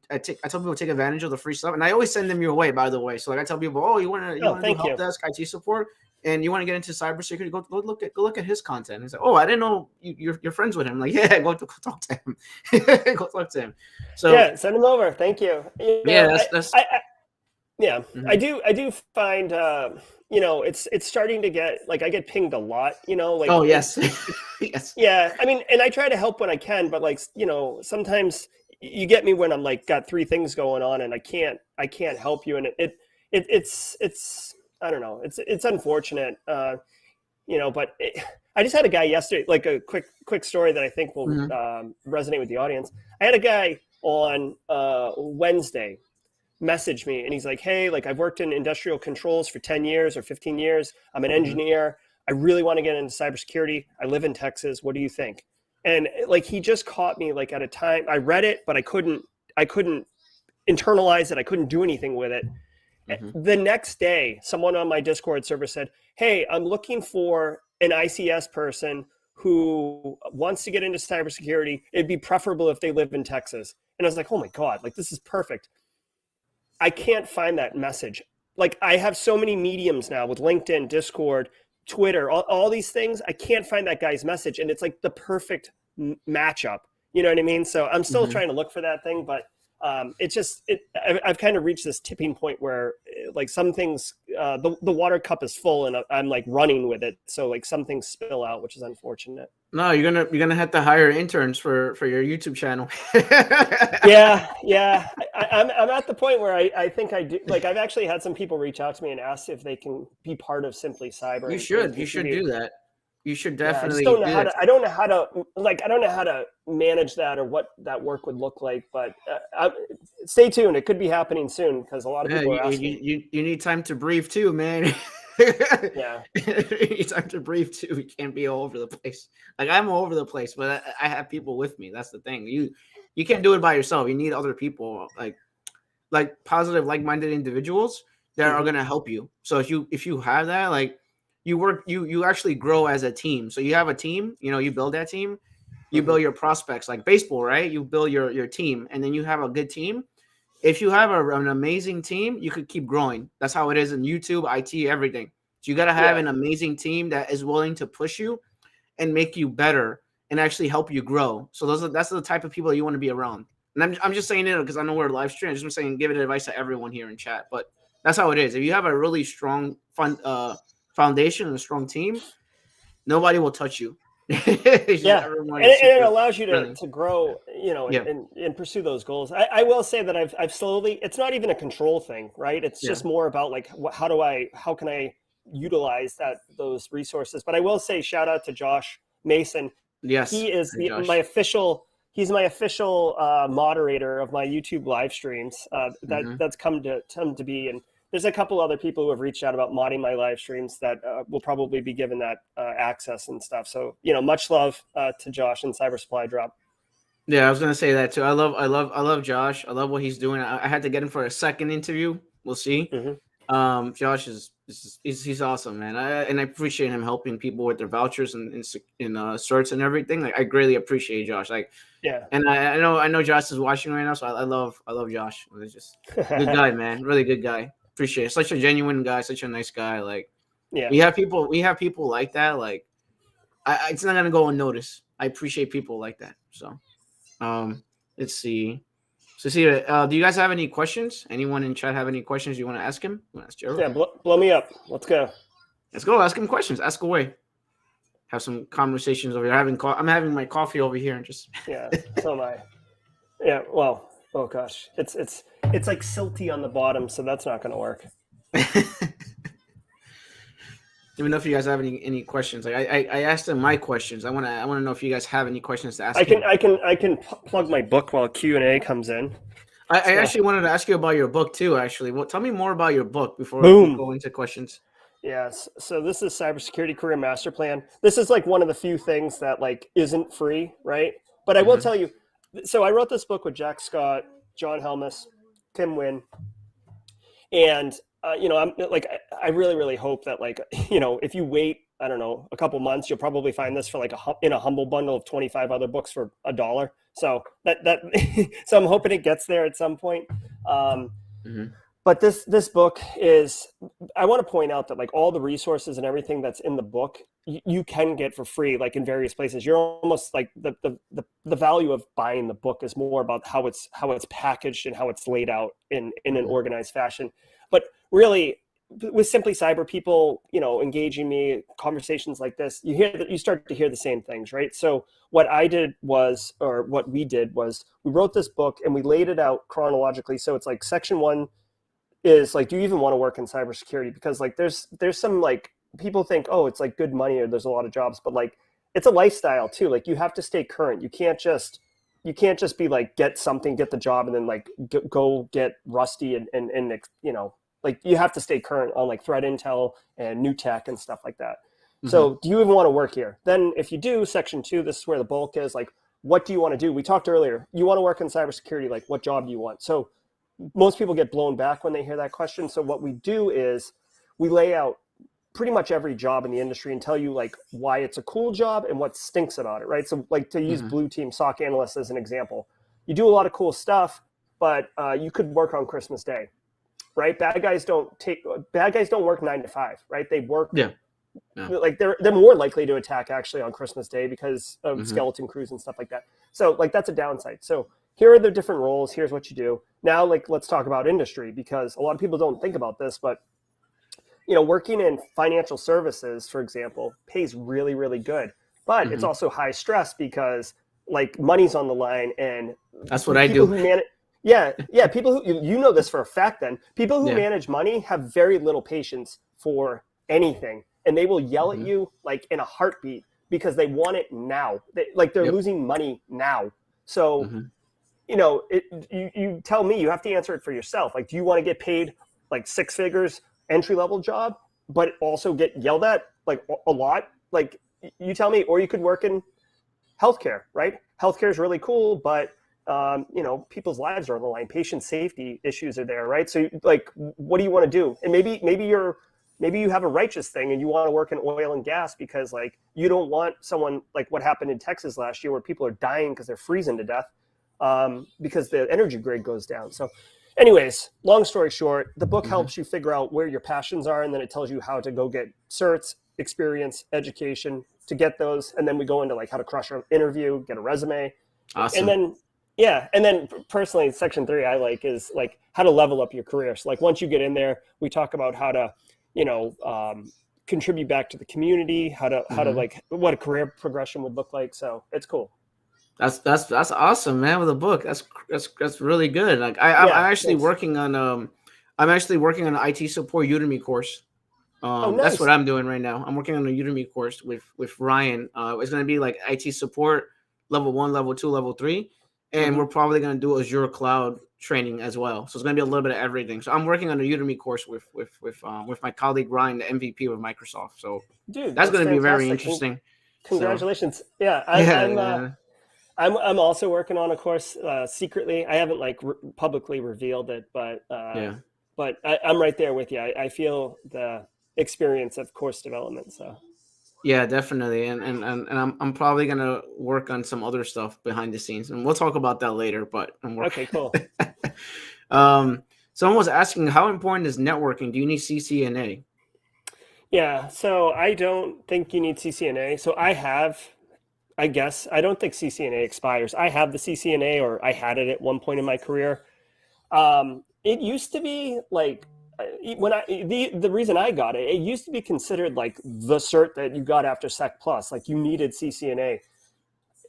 I tell people to take advantage of the free stuff, and I always send them your way. By the way, so like I tell people, oh, you want to Oh, do thank help you. desk IT support, and you want to get into cybersecurity, go look at his content. And say, oh, I didn't know you're friends with him. Like, yeah, go talk to him. Go talk to him. So Yeah, send them over. Thank you. You yeah, know, that's yeah, mhm. I do find, you know, it's starting to get like I get pinged a lot. You know, like Oh yes, yes. yeah. I mean, and I try to help when I can, but like you know, sometimes you get me when I'm like got three things going on and I can't help you, and it's I don't know, it's unfortunate. You know, but I just had a guy yesterday, like a quick story that I think will Mhm. resonate with the audience. I had a guy on Wednesday message me and he's like, hey, like I've worked in industrial controls for 10 years or 15 years. I'm an Mhm. engineer. I really want to get into cybersecurity. I live in Texas. What do you think? And like he just caught me like at a time I read it, but I couldn't internalize it. I couldn't do anything with it. Mhm. The next day, someone on my Discord server said, hey, I'm looking for an ICS person who wants to get into cybersecurity. It'd be preferable if they live in Texas. And I was like, oh my God, like this is perfect. I can't find that message. Like I have so many mediums now with LinkedIn, Discord, Twitter, all these things. I can't find that guy's message. And it's like the perfect matchup. You know what I mean? So I'm still Mhm. trying to look for that thing, but it's just, I've kind of reached this tipping point where like some things, the water cup is full and I'm like running with it. So like some things spill out, which is unfortunate. No, you're gonna have to hire interns for your YouTube channel. Yeah, yeah. I'm at the point where I think I do. Like, I've actually had some people reach out to me and ask if they can be part of Simply Cyber and You should contribute. do that. You should Yeah, I just definitely don't know do how that. to. I don't know how to like. I don't know how to manage that or what that work would look like. But stay tuned. It could be happening soon because a lot of Yeah, people are asking. you need time to breathe too, man. Yeah, You need time to breathe too. You can't be all over the place. Like I'm all over the place, but I have people with me. That's the thing. You can't do it by yourself. You need other people, like positive, like-minded individuals that are hmm, gonna help you. So if you have that, like you actually grow as a team. So you have a team. You build that team. You hmm, build your prospects, like baseball, right? You build your team, and then you have a good team. If you have an amazing team, you could keep growing. That's how it is in YouTube, IT, everything. So you got to have yeah, an amazing team that is willing to push you and make you better and actually help you grow. So that's the type of people that you want to be around. And I'm just saying it because I know we're live stream. I'm just saying give it advice to everyone here in chat. But that's how it is. If you have a really strong foundation and a strong team, nobody will touch you. It's just yeah. everyone And is it super allows you friendly. to grow, you know, Yeah, and pursue those goals. I will say that I've slowly. It's not even a control thing, right? It's yeah, just more about like how can I utilize those resources. But I will say shout out to Josh Mason. yes. He is Hey, my Josh. official. He's my official moderator of my YouTube live streams. Hmm. That's come to be, and there's a couple other people who have reached out about modding my live streams that will probably be given that access and stuff. So you know, much love to Josh and Cyber Supply Drop. Yeah, I was gonna say that too. I love Josh. I love what he's doing. I had to get him for a second interview. We'll see. Hmm. Josh he's awesome, man. I appreciate him helping people with their vouchers and certs and everything. Like I greatly appreciate Josh. Like, Yeah. and I know Josh is watching right now, so I love Josh. He's just good guy, man. Really good guy. Appreciate it. Such a genuine guy. Such a nice guy. Like Yeah. we have people like that. Like it's not gonna go unnoticed. I appreciate people like that. So. Let's see. So, see, do you guys have any questions? Anyone in chat have any questions you want to ask him? You want to ask Gerald? Yeah. Blow me up. Let's go. Let's go. Ask him questions. Ask away. Have some conversations over here. I'm having my coffee over here and just. Yeah. So am I. Yeah. Well. Oh gosh. It's like silty on the bottom, so that's not going to work. Let me know if you guys have any questions. Like I asked him my questions. I want to know if you guys have any questions to ask him. I can plug my book while Q&A comes in. I So actually wanted to ask you about your book too. Actually, well, tell me more about your book before we boom. go into questions. Yes. So this is Cybersecurity Career Master Plan. This is like one of the few things that like isn't free, right? But I will Hmm. tell you. So I wrote this book with Jack Scott, John Helmus, Tim Wynn, and you know, I'm like, I really, really hope that like, you know, if you wait, I don't know, a couple months, you'll probably find this for like in a humble bundle of 25 other books for $1. So that so I'm hoping it gets there at some point. Mm-hmm. But this book is, I want to point out that like all the resources and everything that's in the book, you can get for free, like in various places. You're almost like the value of buying the book is more about how it's packaged and how it's laid out in an organized fashion. But really, with Simply Cyber, people, you know, engaging me, conversations like this, you start to hear the same things, right? So what I did was, or what we did was, we wrote this book and we laid it out chronologically. So it's like section 1 is like, do you even want to work in cybersecurity? Because like there's some like, people think, oh, it's like good money or there's a lot of jobs, but like it's a lifestyle too. Like you have to stay current. You can't just be like, get the job and then like go get rusty and you know, like you have to stay current on like threat intel and new tech and stuff like that. Mm-hmm. So do you even want to work here? Then if you do, section 2, this is where the bulk is, like, what do you want to do? We talked earlier, you want to work in cybersecurity, like what job do you want? So most people get blown back when they hear that question. So what we do is we lay out pretty much every job in the industry and tell you like why it's a cool job and what stinks about it, right? So like to use Blue Team SOC analyst as an example, you do a lot of cool stuff, but you could work on Christmas Day, right? Bad guys don't work 9 to 5, right? They work, like they're more likely to attack actually on Christmas Day because of skeleton crews and stuff like that. So like that's a downside. So here are the different roles. Here's what you do. Now, like, let's talk about industry, because a lot of people don't think about this, but, you know, working in financial services, for example, pays really, really good, but it's also high stress because like money's on the line, and that's what I do. People who, you know this for a fact, then people who manage money have very little patience for anything, and they will yell at you like in a heartbeat because they want it now. They're losing money now. So, you know, you tell me, you have to answer it for yourself. Like, do you want to get paid like 6 figures entry-level job, but also get yelled at like a lot? Like, you tell me. Or you could work in healthcare, right? Healthcare is really cool, but you know, people's lives are on the line. Patient safety issues are there, right? So like, what do you want to do? And maybe you have a righteous thing and you want to work in oil and gas because like you don't want someone like what happened in Texas last year where people are dying because they're freezing to death because the energy grid goes down. So anyways, long story short, the book helps you figure out where your passions are, and then it tells you how to go get certs, experience, education to get those. And then we go into like how to crush an interview, get a resume. Awesome. And then personally, section 3 I like is like how to level up your career. So like once you get in there, we talk about how to, you know, contribute back to the community, how to like what a career progression would look like. So it's cool. That's awesome, man. With a book, that's really good. Like I'm actually working on an IT support Udemy course. Nice. That's what I'm doing right now. I'm working on a Udemy course with Ryan. It's going to be like IT support level 1, level 2, level 3, and we're probably going to do Azure cloud training as well. So it's going to be a little bit of everything. So I'm working on a Udemy course with my colleague Ryan, the MVP of Microsoft. So dude, that's going to be very interesting. Congratulations. So, I'm also working on a course secretly. I haven't like publicly revealed it, but but I'm right there with you. I feel the experience of course development. So yeah, definitely, and I'm probably gonna work on some other stuff behind the scenes, and we'll talk about that later. But I'm working. Okay, cool. Someone was asking, how important is networking? Do you need CCNA? Yeah, so I don't think you need CCNA. So I guess I don't think CCNA expires. I have the CCNA, or I had it at one point in my career. It used to be like the reason I got it, it used to be considered like the cert that you got after Sec Plus, like you needed CCNA.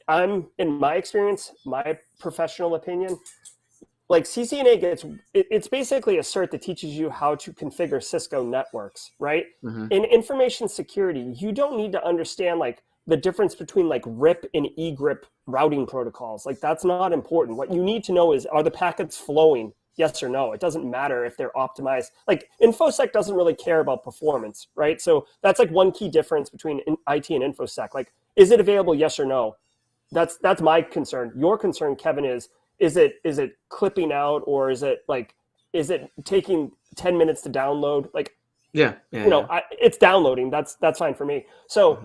In my experience, my professional opinion, like CCNA it's basically a cert that teaches you how to configure Cisco networks, right? In information security, you don't need to understand like the difference between like RIP and eGRIP routing protocols. Like that's not important. What you need to know is, are the packets flowing? Yes or no. It doesn't matter if they're optimized. Like InfoSec doesn't really care about performance, right? So that's like one key difference between IT and InfoSec. Like, is it available? Yes or no? That's my concern. Your concern, Kevin, is it clipping out, or is it like is it taking 10 minutes to download? Like, Yeah. it's downloading. That's fine for me. So,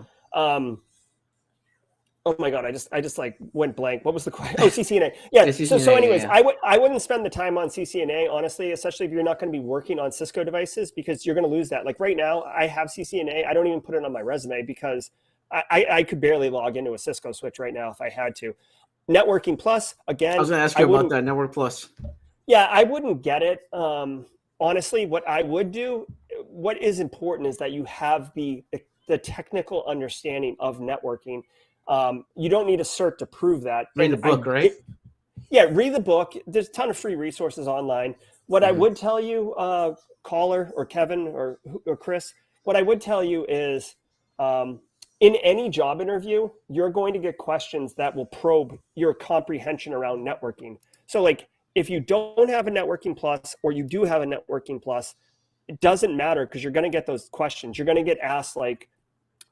oh my God, I just like went blank. What was the question? Oh, CCNA. Yeah. So anyways, I wouldn't spend the time on CCNA, honestly, especially if you're not going to be working on Cisco devices, because you're going to lose that. Like right now, I have CCNA. I don't even put it on my resume because I could barely log into a Cisco switch right now if I had to. Networking Plus, again. I was going to ask you about that, Network Plus. Yeah, I wouldn't get it. Honestly, what I would do, what is important is that you have the technical understanding of networking. You don't need a cert to prove that. Read the book, right? Read the book. There's a ton of free resources online. What I would tell you, caller or Kevin or Chris, what I would tell you is in any job interview, you're going to get questions that will probe your comprehension around networking. So like if you don't have a networking plus or you do have a networking plus, it doesn't matter because you're going to get those questions. You're going to get asked like,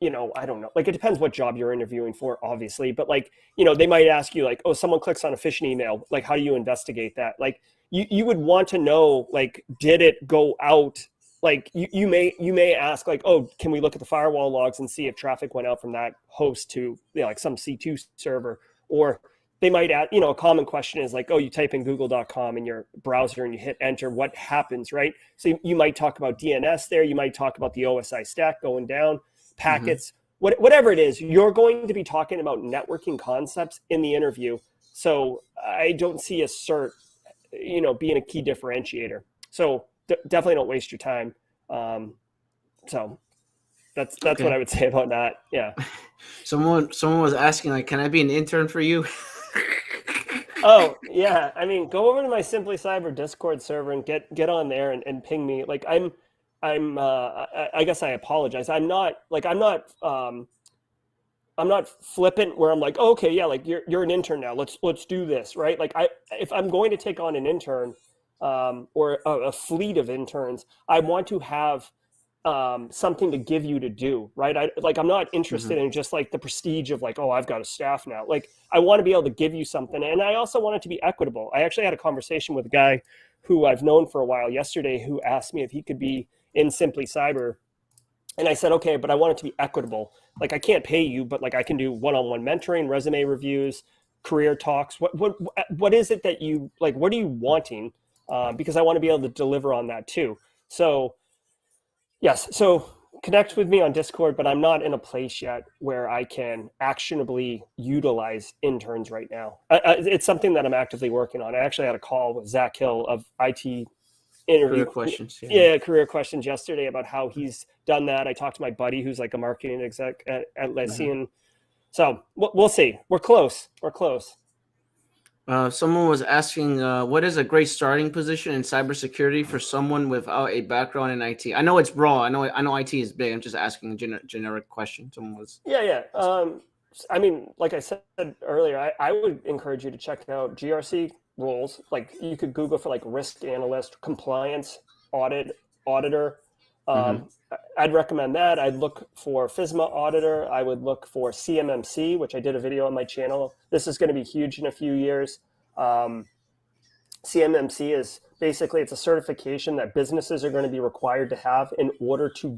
I don't know, like it depends what job you're interviewing for, obviously, but like, they might ask you like, oh, someone clicks on a phishing email. Like, how do you investigate that? Like you would want to know, like, did it go out? Like you may ask like, oh, can we look at the firewall logs and see if traffic went out from that host to like some C2 server? Or they might add, a common question is like, oh, you type in google.com in your browser and you hit enter, what happens, right? So you might talk about DNS there. You might talk about the OSI stack going down, packets, whatever it is, you're going to be talking about networking concepts in the interview. So I don't see a cert, being a key differentiator. So definitely don't waste your time. So that's okay. What I would say about that. Yeah. Someone was asking like, can I be an intern for you? Oh yeah. I mean, go over to my Simply Cyber Discord server and get on there and ping me. Like I guess I apologize. I'm not flippant where I'm like, oh, okay, yeah, like you're an intern now. Let's do this, right? Like if I'm going to take on an intern or a fleet of interns, I want to have something to give you to do, right? I'm not interested in just like the prestige of like, oh, I've got a staff now. Like I want to be able to give you something, and I also want it to be equitable. I actually had a conversation with a guy who I've known for a while yesterday who asked me if he could be in Simply Cyber. And I said, okay, but I want it to be equitable. Like I can't pay you, but like I can do one-on-one mentoring, resume reviews, career talks. What is it that you like? What are you wanting? Because I want to be able to deliver on that too. So yes, so connect with me on Discord, but I'm not in a place yet where I can actionably utilize interns right now. It's something that I'm actively working on. I actually had a call with Zach Hill of IT interview career questions yesterday about how he's done that. I talked to my buddy who's like a marketing exec at Lyceum. So we'll see. We're close. Someone was asking, what is a great starting position in cybersecurity for someone without a background in IT? I know it's broad. I know IT is big. I'm just asking a generic question. Someone was. Yeah. I mean, like I said earlier, I would encourage you to check out GRC roles. Like you could Google for like risk analyst, compliance, auditor. I'd recommend that. I'd look for FISMA auditor. I would look for CMMC, which I did a video on my channel. This is going to be huge in a few years. CMMC is basically, it's a certification that businesses are going to be required to have in order to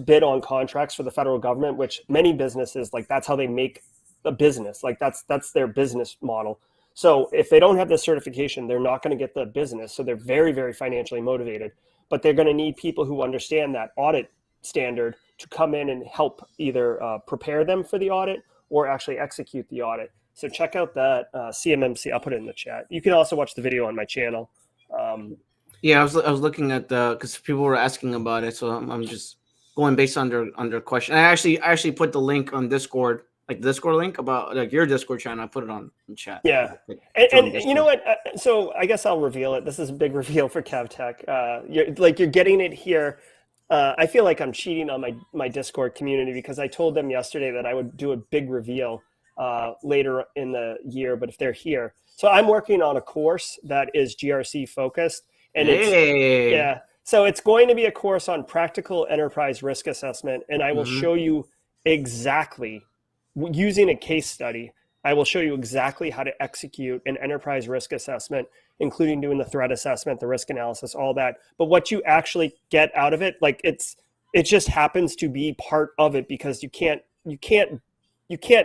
bid on contracts for the federal government, which many businesses, like that's how they make a business. Like that's their business model. So if they don't have this certification, they're not going to get the business. So they're very, very financially motivated, but they're going to need people who understand that audit standard to come in and help either prepare them for the audit or actually execute the audit. So check out that CMMC. I'll put it in the chat. You can also watch the video on my channel. Yeah, I was looking at because people were asking about it, so I'm just going based on their question. I actually put the link on Discord. Like the Discord link about like your Discord channel, I put it on in chat. Yeah, and you know what? So I guess I'll reveal it. This is a big reveal for KevTech. You're getting it here. I feel like I'm cheating on my Discord community because I told them yesterday that I would do a big reveal later in the year. But if they're here, so I'm working on a course that is GRC focused, and so it's going to be a course on practical enterprise risk assessment, and I will show you exactly, using a case study, I will show you exactly how to execute an enterprise risk assessment, including doing the threat assessment, the risk analysis, all that. But what you actually get out of it, like it just happens to be part of it, because you can't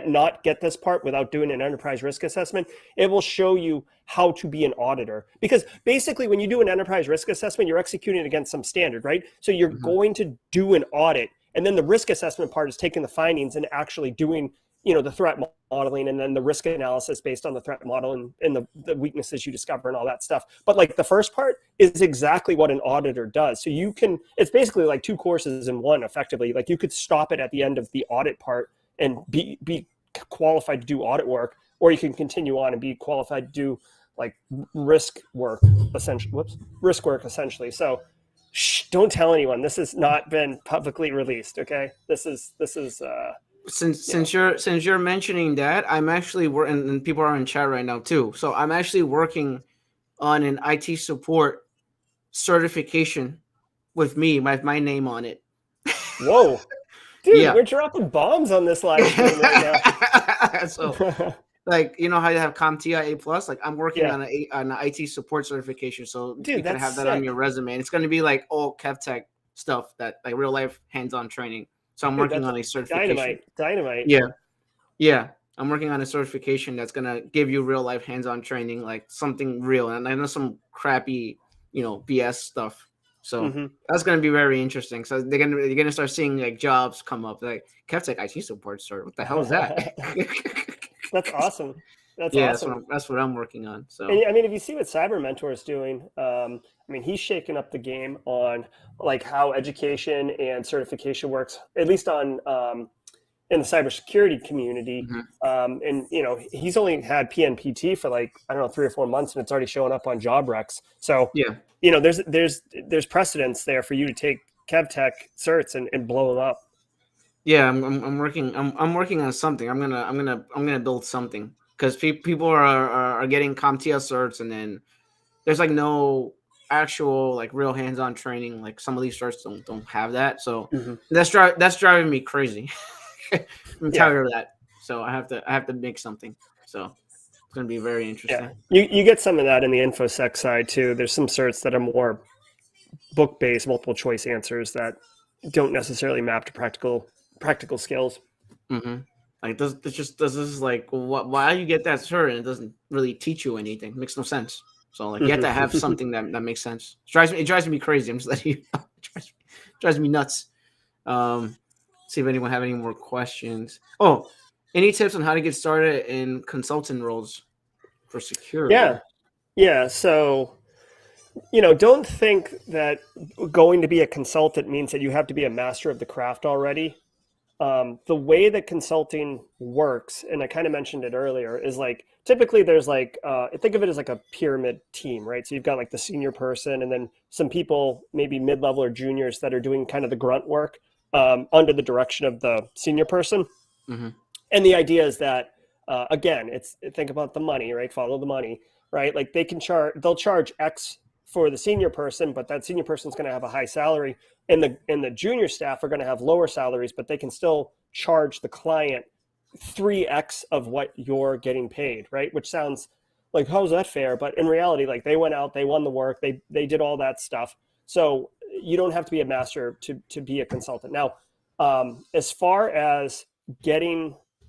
not get this part without doing an enterprise risk assessment. It will show you how to be an auditor, because basically when you do an enterprise risk assessment, you're executing against some standard, right? So you're going to do an audit, and then the risk assessment part is taking the findings and actually doing, the threat modeling, and then the risk analysis based on the threat model and the weaknesses you discover and all that stuff. But like the first part is exactly what an auditor does. So it's basically like 2 courses in one, effectively. Like you could stop it at the end of the audit part and be qualified to do audit work, or you can continue on and be qualified to do like risk work, essentially. So don't tell anyone. This has not been publicly released. Okay. This is since you're mentioning that, I'm actually working, and people are in chat right now too. So I'm actually working on an IT support certification with me, my name on it. Whoa. Dude, we're dropping bombs on this live stream right now. So, like, you know how you have CompTIA A+? Like, I'm working on an IT support certification, so you can have that on your resume. And it's going to be like all KevTech stuff, that like real life hands-on training. So I'm working on a certification. Dynamite. Yeah. I'm working on a certification that's going to give you real life hands-on training, like something real. And I know some crappy, BS stuff. So that's going to be very interesting. So you're going to start seeing like jobs come up, like KevTech IT support, sir. What the hell is that? That's awesome. Awesome. That's what I'm working on. So and, I mean, if you see what Cyber Mentor is doing, he's shaking up the game on like how education and certification works, at least on in the cybersecurity community. And he's only had PNPT for like, I don't know, 3 or 4 months, and it's already showing up on job recs. So there's precedence there for you to take KevTech certs and blow them up. Yeah, I'm working on something. I'm gonna build something, because people are getting CompTIA certs, and then there's like no actual like real hands-on training. Like some of these certs don't have that. So that's driving me crazy. I'm tired of that. So I have to make something. So it's gonna be very interesting. Yeah, you get some of that in the InfoSec side too. There's some certs that are more book-based, multiple choice answers that don't necessarily map to practical skills. Like this is like, why you get that cert and it doesn't really teach you anything? It makes no sense. So like you have to have something that makes sense. It drives me crazy. I'm just letting you know. It drives me nuts. See if anyone have any more questions. Oh, any tips on how to get started in consultant roles for security? Yeah. So, don't think that going to be a consultant means that you have to be a master of the craft already. The way that consulting works, and I kind of mentioned it earlier, is like typically there's like think of it as like a pyramid team, right? So you've got like the senior person, and then some people, maybe mid-level or juniors, that are doing kind of the grunt work under the direction of the senior person. And the idea is that again, think about the money, right? Follow the money, right? Like they'll charge X for the senior person, but that senior person is going to have a high salary, and the junior staff are going to have lower salaries, but they can still charge the client 3x of what you're getting paid, right? Which sounds like, how's that fair? But in reality, like they went out, they won the work, they did all that stuff. So you don't have to be a master to be a consultant. Now, as far as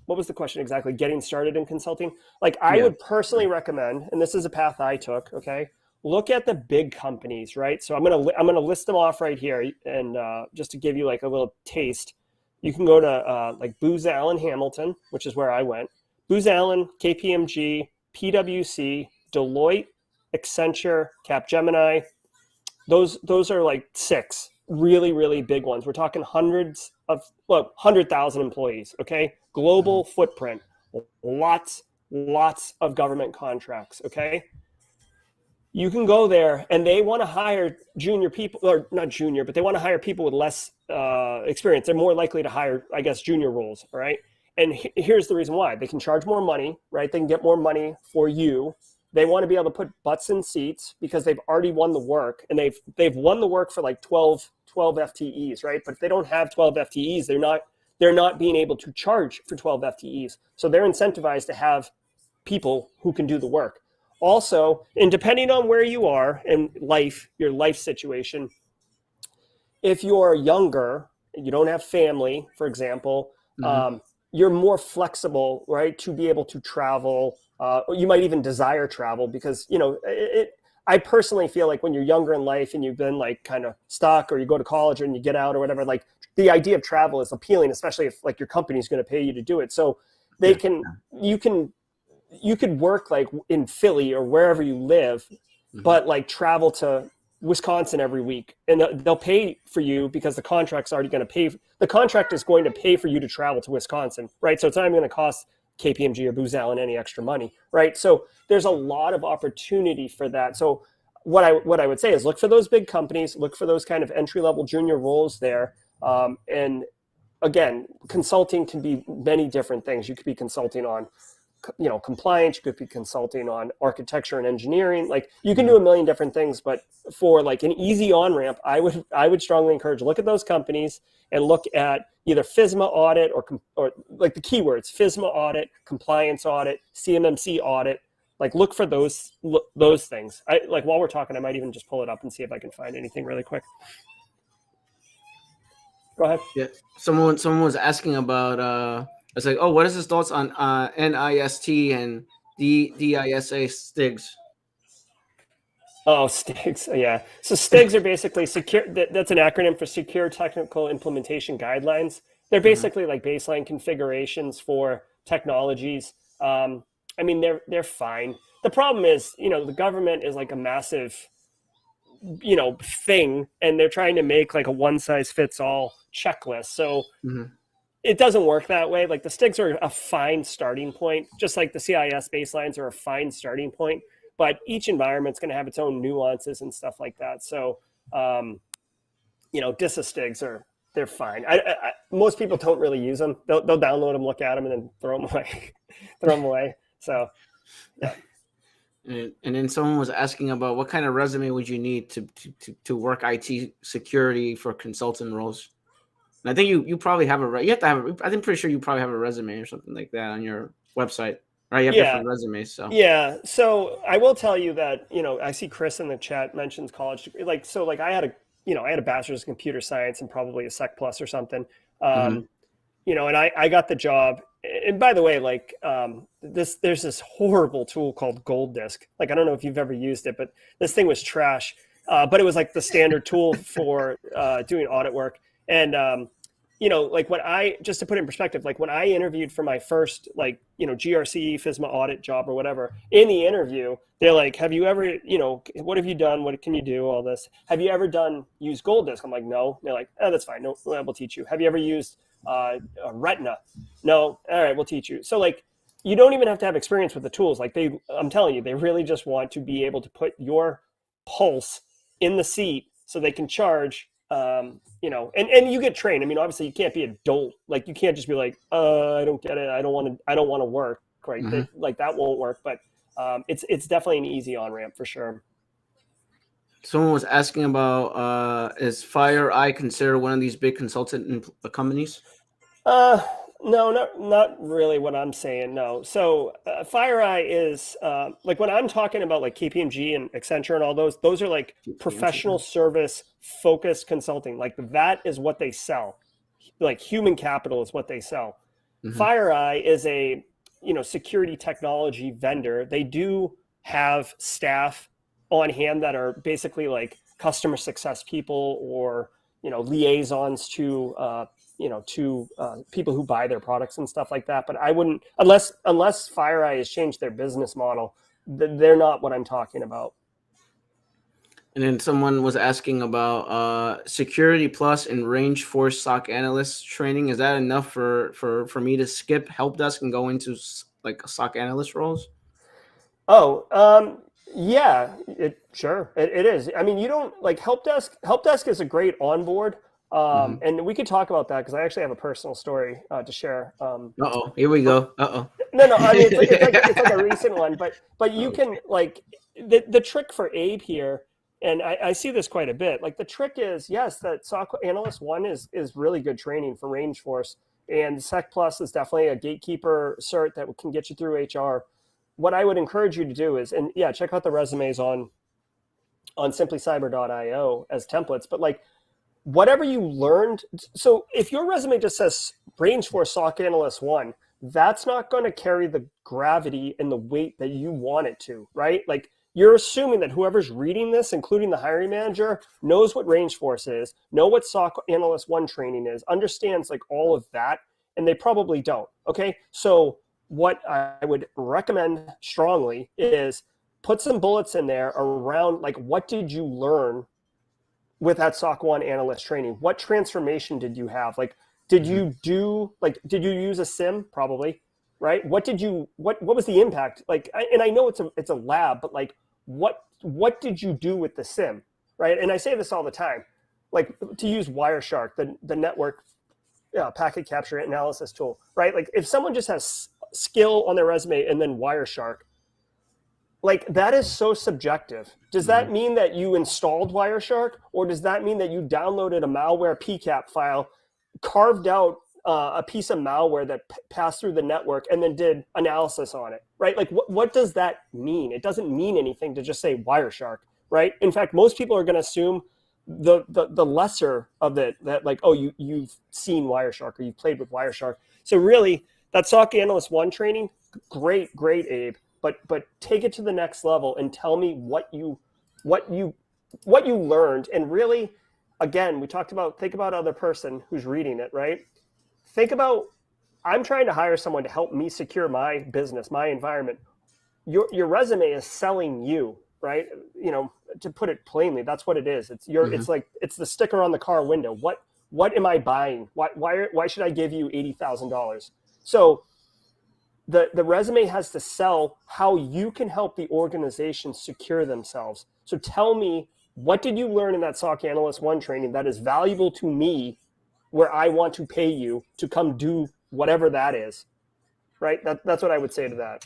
what was the question exactly? Getting started in consulting? Like I would personally recommend, and this is a path I took, okay? Look at the big companies, right? So I'm gonna list them off right here, and just to give you like a little taste, you can go to like Booz Allen Hamilton, which is where I went. Booz Allen, KPMG, PwC, Deloitte, Accenture, Capgemini. Those are like 6 really, really big ones. We're talking 100,000 employees. Okay, global footprint, lots of government contracts. Okay. You can go there, and they want to hire junior people, or not junior, but they want to hire people with less experience. They're more likely to hire, I guess, junior roles, all right? And here's the reason why. They can charge more money, right? They can get more money for you. They want to be able to put butts in seats because they've already won the work, and they've won the work for like 12 FTEs, right? But if they don't have 12 FTEs, they're they're not being able to charge for 12 FTEs. So they're incentivized to have people who can do the work. Also, and depending on where you are in life, your life situation, if you're younger, you don't have family, for example, you're more flexible, right, to be able to travel. Or you might even desire travel because, I personally feel like when you're younger in life and you've been like kind of stuck, or you go to college and you get out or whatever, like the idea of travel is appealing, especially if like your company's going to pay you to do it. So you could work like in Philly or wherever you live, but like travel to Wisconsin every week, and they'll pay for you because the contract is going to pay for you to travel to Wisconsin, right? So it's not even going to cost KPMG or Booz Allen any extra money, right? So there's a lot of opportunity for that. So what I would say is look for those big companies, look for those kind of entry-level junior roles there. And again, consulting can be many different things. You could be consulting on compliance, you could be consulting on architecture and engineering. Like you can do a million different things, but for like an easy on-ramp, I would strongly encourage, look at those companies and look at either FISMA audit or like the keywords, FISMA audit, compliance audit, CMMC audit. Like look for those things. Like while we're talking, I might even just pull it up and see if I can find anything really quick. Go ahead. Yeah. Someone was asking about it's like, oh, what is his thoughts on NIST and DISA STIGs? Oh, STIGs. Yeah. So STIGs are basically secure. That's an acronym for Secure Technical Implementation Guidelines. They're basically like baseline configurations for technologies. I mean, they're fine. The problem is, the government is like a massive, thing, and they're trying to make like a one size fits all checklist. So it doesn't work that way. Like the STIGs are a fine starting point, just like the CIS baselines are a fine starting point, but each environment's going to have its own nuances and stuff like that. So, DISA STIGs they're fine. Most people don't really use them. They'll download them, look at them, and then throw them away. So, yeah. And then someone was asking about what kind of resume would you need to work IT security for consultant roles. And I think you probably have you have to have I'm pretty sure you probably have a resume or something like that on your website, right? You have different resumes. So yeah. So I will tell you that, I see Chris in the chat mentions college degree. Like, so like I had a bachelor's in computer science and probably a Sec Plus or something. And I got the job. And by the way, like there's this horrible tool called Gold Disk. Like, I don't know if you've ever used it, but this thing was trash. But it was like the standard tool for doing audit work. And, like just to put it in perspective, like when I interviewed for my first, GRC, FISMA audit job or whatever, in the interview, they're like, have you ever, what have you done? What can you do? All this. Have you ever used Gold Disk? I'm like, no. They're like, oh, that's fine. No, we'll teach you. Have you ever used Retina? No. All right, we'll teach you. So like, you don't even have to have experience with the tools. Like I'm telling you, they really just want to be able to put your pulse in the seat so they can charge, and you get trained. I mean, obviously you can't be a dolt. Like you can't just be like, I don't get it. I don't want to work. Right. Like that won't work, but it's definitely an ezy on-ramp for sure. Someone was asking about, is FireEye considered one of these big consultant companies? No, not really what I'm saying. No. So FireEye is like when I'm talking about like KPMG and Accenture and all those are like professional service focused consulting. Like that is what they sell. Like human capital is what they sell. FireEye is a security technology vendor. They do have staff on hand that are basically like customer success people or liaisons to people who buy their products and stuff like that. But I wouldn't, unless FireEye has changed their business model, they're not what I'm talking about. And then someone was asking about Security Plus and Range Force SOC analyst training. Is that enough for me to skip Helpdesk and go into like SOC analyst roles? Oh, yeah, sure. It is. I mean, you don't like Helpdesk is a great onboard. And we could talk about that because I actually have a personal story to share. Here we go. No, I mean it's like a recent one, but you can like the trick for Abe here, and I see this quite a bit. Like the trick is, yes, that SOC Analyst 1 is really good training for Range Force, And Sec Plus is definitely a gatekeeper cert that can get you through HR. What I would encourage you to do is, and yeah, check out the resumes on simplycyber.io as templates, but like whatever you learned. So if your resume just says range for SOC analyst 1, that's not going to carry the gravity and the weight that you want it to, right? Like you're assuming that whoever's reading this, including the hiring manager, knows what range force is, know what SOC analyst 1 training is, understands like all of that, and they probably don't. Okay, so what I would recommend strongly is put some bullets in there around like what did you learn with that SOC 1 analyst training? What transformation did you have? Like, did you do, like, did you use a sim? Probably, right? What was the impact? Like, and I know it's a lab, but like, what did you do with the sim, right? And I say this all the time, like to use Wireshark, the network packet capture analysis tool, right? Like if someone just has skill on their resume and then Wireshark, like that is so subjective. Does that mean that you installed Wireshark, or does that mean that you downloaded a malware PCAP file, carved out a piece of malware that passed through the network and then did analysis on it, right? Like what does that mean? It doesn't mean anything to just say Wireshark, right? In fact, most people are going to assume the lesser of it, that like, oh, you've seen Wireshark or you've played with Wireshark. So really, that SOC Analyst 1 training, great, Abe. But take it to the next level and tell me what you learned. And really, again, we talked about, think about other person who's reading it, right? Think about, I'm trying to hire someone to help me secure my business, my environment. Your resume is selling you, right? You know, to put it plainly, that's what it is. It's it's like, it's the sticker on the car window. What am I buying? Why should I give you $80,000? So the resume has to sell how you can help the organization secure themselves. So tell me, what did you learn in that SOC Analyst 1 training that is valuable to me, where I want to pay you to come do whatever that is, right? That's what I would say to that.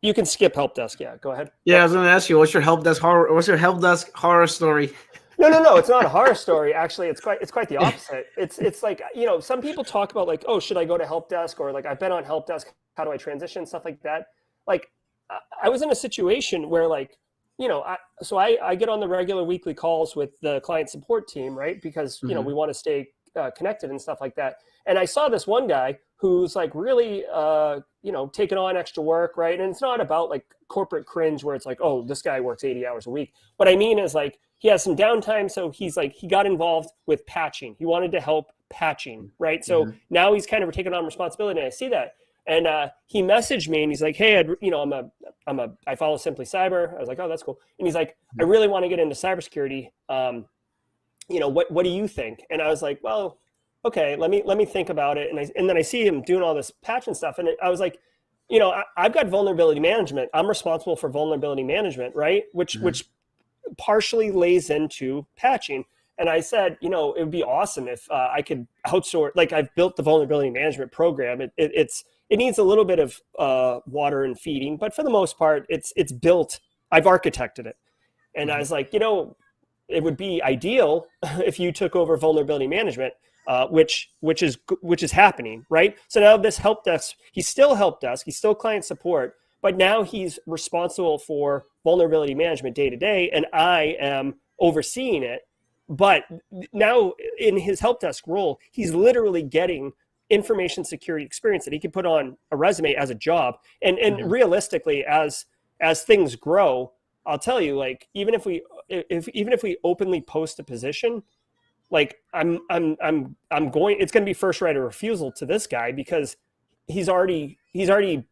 You can skip help desk. Yeah, go ahead. Yeah, I was going to ask you, what's your help desk horror story? No, it's not a horror story. Actually, it's quite the opposite. It's like, you know, some people talk about like, oh, should I go to help desk, or like I've been on help desk, how do I transition, stuff like that. Like I was in a situation where like, you know, I get on the regular weekly calls with the client support team, right? Because you know, we want to stay connected and stuff like that. And I saw this one guy who's like really, you know, taking on extra work, right? And it's not about like corporate cringe where it's like, oh, this guy works 80 hours a week. What I mean is like, he has some downtime, so he's like, he got involved with patching. He wanted to help patching, right? So now he's kind of taking on responsibility, and I see that. And he messaged me, and he's like, hey, you know, I follow Simply Cyber. I was like, oh, that's cool. And he's like, I really want to get into cybersecurity. You know, what do you think? And I was like, well, okay, let me think about it. And then I see him doing all this patch and stuff, and I was like, you know, I've got vulnerability management. I'm responsible for vulnerability management, right? Which partially lays into patching. And I said, you know, it would be awesome if I could outsource, like I've built the vulnerability management program. It needs a little bit of water and feeding, but for the most part, it's built. I've architected it. And I was like, you know, it would be ideal if you took over vulnerability management, which is happening, right? So now this help desk, he's still help desk, he's still client support, but now he's responsible for vulnerability management day to day, and I am overseeing it. But now in his help desk role, he's literally getting information security experience that he can put on a resume as a job. And realistically, as things grow, I'll tell you, like even if we openly post a position, like it's going to be first right of refusal to this guy because he's already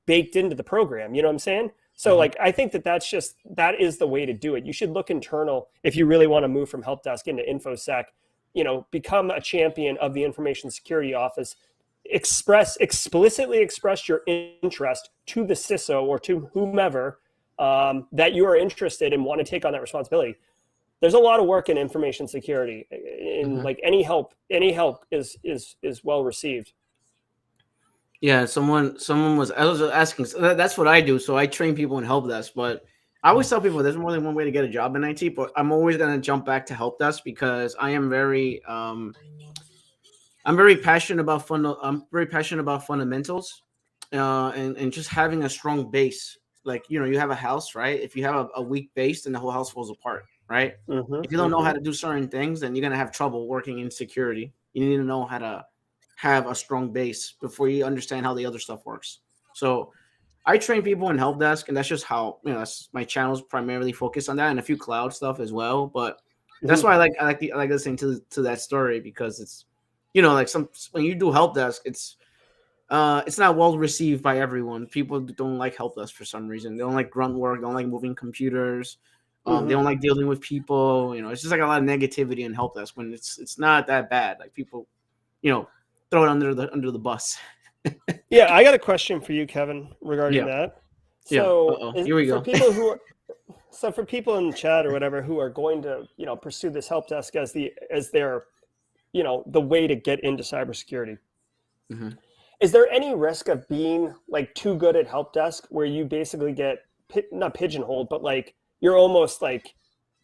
baked into the program. You know what I'm saying? So like, I think that is the way to do it. You should look internal if you really want to move from help desk into InfoSec, you know, become a champion of the information security office, explicitly express your interest to the CISO or to whomever that you are interested and want to take on that responsibility. There's a lot of work in information security, and like any help is well received. Yeah, someone was asking. So that's what I do. So I train people in help desk, but I always tell people there's more than one way to get a job in IT. But I'm always gonna jump back to help desk because I am very I'm very passionate about fundamentals, and just having a strong base. Like, you have a house, right? If you have a weak base, then the whole house falls apart, right? If you don't know how to do certain things, then you're gonna have trouble working in security. You need to know how to have a strong base before you understand how the other stuff works. So I train people in help desk, and that's just how, that's my channel's primarily focused on that, and a few cloud stuff as well. But that's why I like listening to that story, because it's, like, when you do help desk, it's not well received by everyone. People don't like help desk for some reason. They don't like grunt work. They don't like moving computers. They don't like dealing with people. It's just like a lot of negativity in help desk, when it's not that bad. Like, people, throw it under the bus. Yeah, I got a question for you, Kevin, regarding that. So here we go. For people in the chat or whatever who are going to, pursue this help desk as their, the way to get into cybersecurity. Mm-hmm. Is there any risk of being like too good at help desk, where you basically get not pigeonholed, but like you're almost like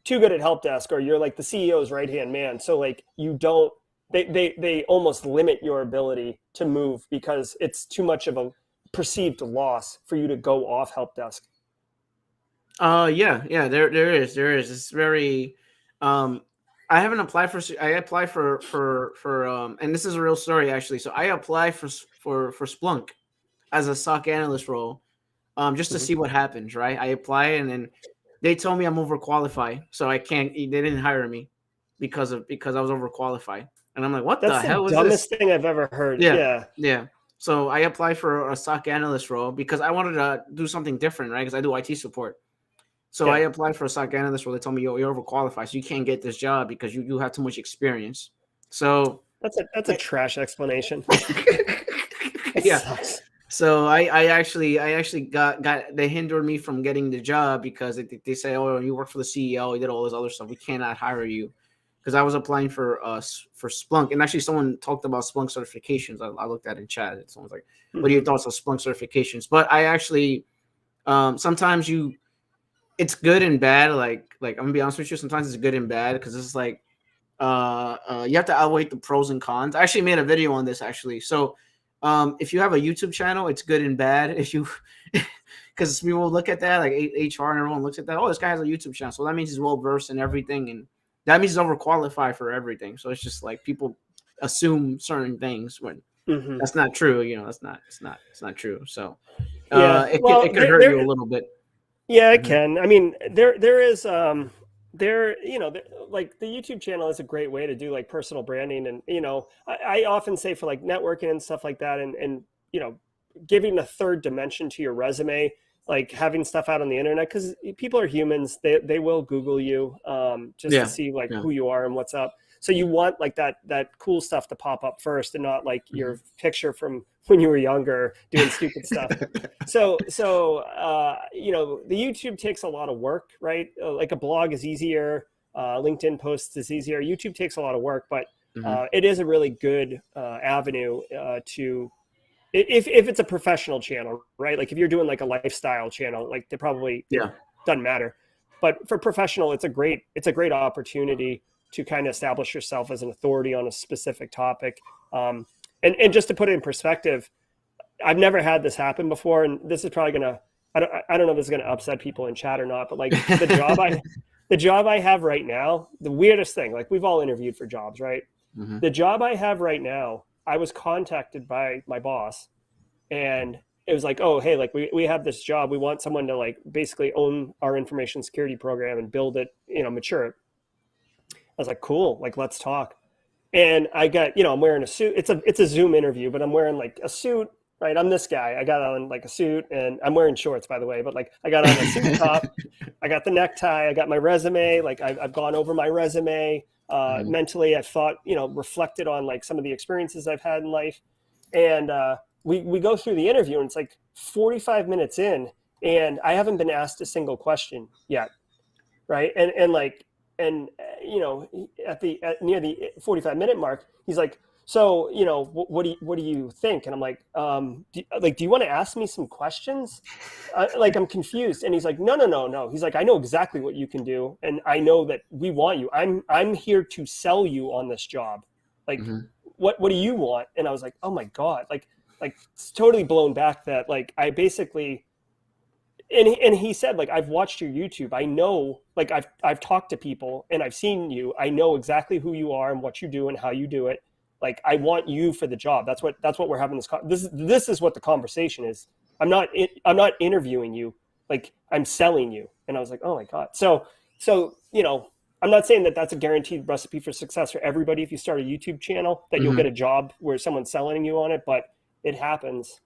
too good at help desk, or you're like the CEO's right hand man? So like you don't, they almost limit your ability to move because it's too much of a perceived loss for you to go off help desk. Yeah, there is. It's very, I haven't applied for, and this is a real story, actually. So I applied for Splunk as a SOC analyst role, just to see what happens, right? I apply, and then they told me I'm overqualified, so I can't. They didn't hire me because I was overqualified, and I'm like, what the hell is this? That's the dumbest thing I've ever heard. Yeah. So I applied for a SOC analyst role because I wanted to do something different, right? Because I do IT support. So I applied for a SOC analyst role. They told me, you're overqualified, so you can't get this job because you have too much experience. So that's a trash explanation. Yeah. Sucks. So I actually got they hindered me from getting the job because they say, oh, you work for the CEO, you did all this other stuff, we cannot hire you, because I was applying for Splunk, and actually someone talked about Splunk certifications. I looked at it in chat. Someone's like, what are your thoughts on Splunk certifications? But I actually sometimes it's good and bad. Like I'm gonna be honest with you, sometimes it's good and bad, because it's like you have to outweigh the pros and cons. I actually made a video on this, actually. So if you have a YouTube channel, it's good and bad. If you, because we will look at that, like HR and everyone looks at that. Oh, this guy has a YouTube channel, so that means he's well versed in everything, and that means he's overqualified for everything. So it's just like people assume certain things when that's not true. It's not true. So it could hurt you a little bit. Yeah, it can. I mean, there is like the YouTube channel is a great way to do like personal branding, and I often say for like networking and stuff like that, and giving a third dimension to your resume, like having stuff out on the internet, because people are humans. They will Google you just to see like who you are and what's up. So you want like that cool stuff to pop up first, and not like your picture from when you were younger doing stupid stuff. So the YouTube takes a lot of work, right? Like a blog is easier, LinkedIn posts is easier. YouTube takes a lot of work, but it is a really good avenue to, if it's a professional channel, right? Like if you're doing like a lifestyle channel, like they probably doesn't matter. But for professional, it's a great opportunity to kind of establish yourself as an authority on a specific topic. And just to put it in perspective, I've never had this happen before, and this is probably gonna, I don't know if this is gonna upset people in chat or not, but like the job I have right now, the weirdest thing, like we've all interviewed for jobs, right? The job I have right now, I was contacted by my boss, and it was like, oh, hey, like we have this job. We want someone to like basically own our information security program and build it, mature it. I was like, cool, like let's talk. And I got, I'm wearing a suit. It's a Zoom interview, but I'm wearing like a suit, right? I'm this guy. I got on like a suit, and I'm wearing shorts, by the way, but like I got on a suit top. I got the necktie. I got my resume. Like I've gone over my resume mentally. I've thought, reflected on like some of the experiences I've had in life. And we go through the interview, and it's like 45 minutes in, and I haven't been asked a single question yet, right? And near the 45-minute mark, he's like, so, what do you think? And I'm like, do you want to ask me some questions? Like, I'm confused. And he's like, no. He's like, I know exactly what you can do, and I know that we want you. I'm here to sell you on this job. Like, what do you want? And I was like, oh my God, like it's totally blown back that like I basically, and he said, like, I've watched your YouTube. I know, like, I've talked to people and I've seen you. I know exactly who you are and what you do and how you do it. Like, I want you for the job. That's what we're having this is what the conversation is. I'm not interviewing you. Like, I'm selling you. And I was like, oh my God. So, I'm not saying that that's a guaranteed recipe for success for everybody. If you start a YouTube channel, that you'll get a job where someone's selling you on it, but it happens.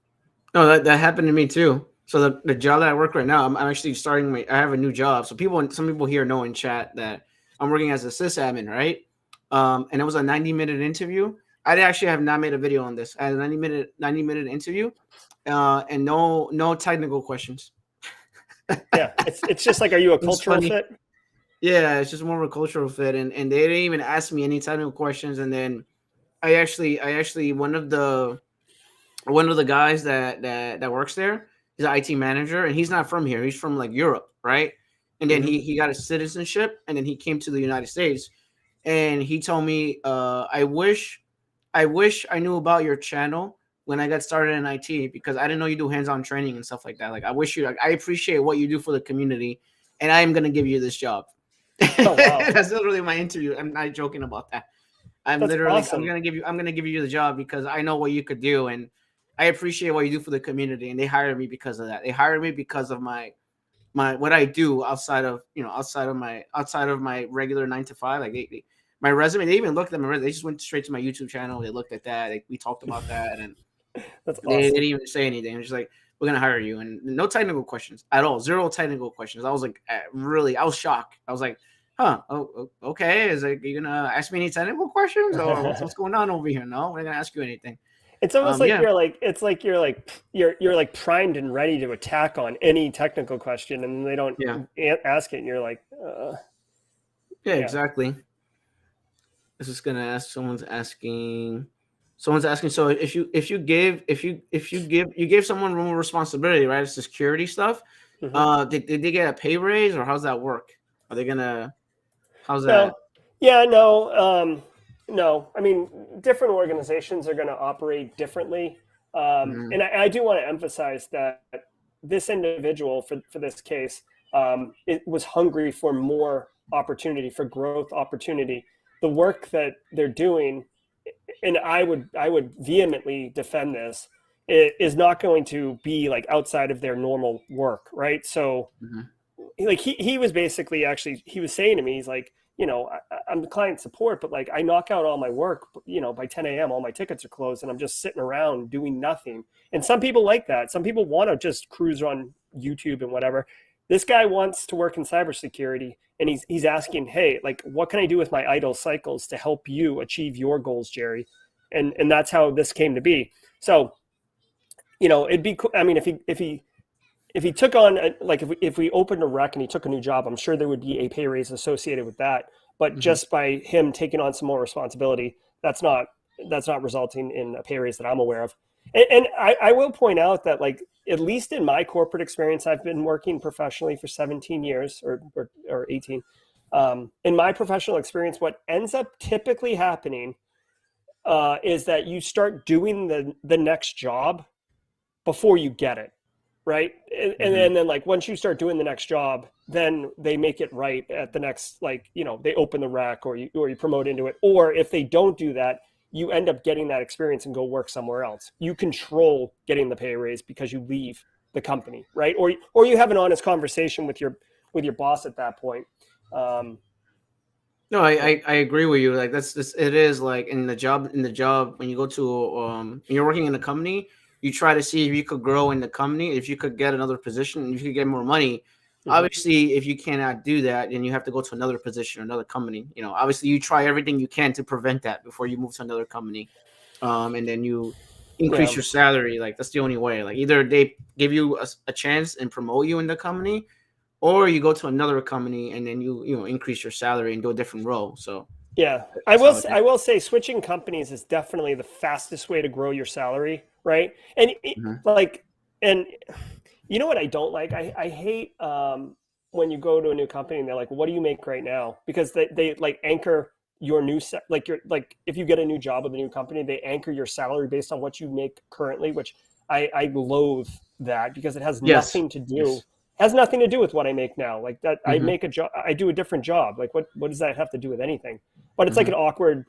No, that happened to me too. So the job that I work right now, I'm actually starting I have a new job. So some people here know in chat that I'm working as a sysadmin, right? And it was a 90-minute interview. I actually have not made a video on this. I had a 90-minute interview, and no technical questions. Yeah, it's just like, are you a cultural fit? Yeah, it's just more of a cultural fit, and they didn't even ask me any technical questions. And then I actually one of the guys that works there, he's an IT manager, and he's not from here. He's from like Europe, right? And then he got his citizenship, and then he came to the United States, and he told me, I wish I knew about your channel when I got started in IT, because I didn't know you do hands-on training and stuff like that. Like, I appreciate what you do for the community, and I am gonna give you this job. Oh, wow. That's literally my interview. I'm not joking about that. That's literally awesome. I'm gonna give you the job because I know what you could do, and I appreciate what you do for the community. And they hired me because of that. They hired me because of my what I do outside of my regular 9 to 5. Like my resume, they even looked at my resume. They just went straight to my YouTube channel. They looked at that. We talked about that, and that's awesome. They didn't even say anything. They're just like, we're gonna hire you, and no technical questions at all. Zero technical questions. I was like, I was shocked. I was like, huh? Oh, okay. Is like, you gonna ask me any technical questions, or what's going on over here? No, we're not gonna ask you anything. It's almost like you're like primed and ready to attack on any technical question, and they don't ask it, and you're like, yeah, exactly. This is gonna ask. Someone's asking. So if you give someone room of responsibility, right? It's the security stuff. Did they get a pay raise, or how's that work? Are they gonna? How's that? Yeah, no. No, I mean, different organizations are going to operate differently. And I do want to emphasize that this individual, for this case, it was hungry for more opportunity, for growth opportunity. The work that they're doing, and I would vehemently defend this, is not going to be like outside of their normal work, right? So, like he was basically he was saying to me, he's like, I'm the client support, but like I knock out all my work, by 10 a.m., all my tickets are closed and I'm just sitting around doing nothing. And some people like that. Some people want to just cruise on YouTube and whatever. This guy wants to work in cybersecurity, and he's asking, hey, like, what can I do with my idle cycles to help you achieve your goals, Jerry? And that's how this came to be. So, it'd be cool. I mean, if he took on, if we opened a rec and he took a new job, I'm sure there would be a pay raise associated with that. But just by him taking on some more responsibility, that's not resulting in a pay raise that I'm aware of. And I will point out that, like, at least in my corporate experience, I've been working professionally for 17 years or 18. In my professional experience, what ends up typically happening is that you start doing the next job before you get it. Right. And then like, once you start doing the next job, then they make it right at the next, like, they open the rack or you promote into it. Or if they don't do that, you end up getting that experience and go work somewhere else. You control getting the pay raise because you leave the company. Right. Or you have an honest conversation with your boss at that point. No, I agree with you. Like, it is like in the job, when you go to, when you're working in a company, you try to see if you could grow in the company, if you could get another position, if you could get more money. Obviously, if you cannot do that, then you have to go to another position, another company. Obviously, you try everything you can to prevent that before you move to another company, and then you increase your salary. Like, that's the only way. Like, either they give you a chance and promote you in the company, or you go to another company and then you increase your salary and do a different role. So yeah, I will say switching companies is definitely the fastest way to grow your salary. Right. And and you know what I don't like? I hate when you go to a new company and they're like, what do you make right now? Because they like anchor your new like if you get a new job with a new company, they anchor your salary based on what you make currently, which I loathe that, because it has Yes. nothing to do Yes. has nothing to do with what I make now. Like that, I Mm-hmm. make a job, I do a different job. Like what does that have to do with anything? But it's like Mm-hmm. an awkward,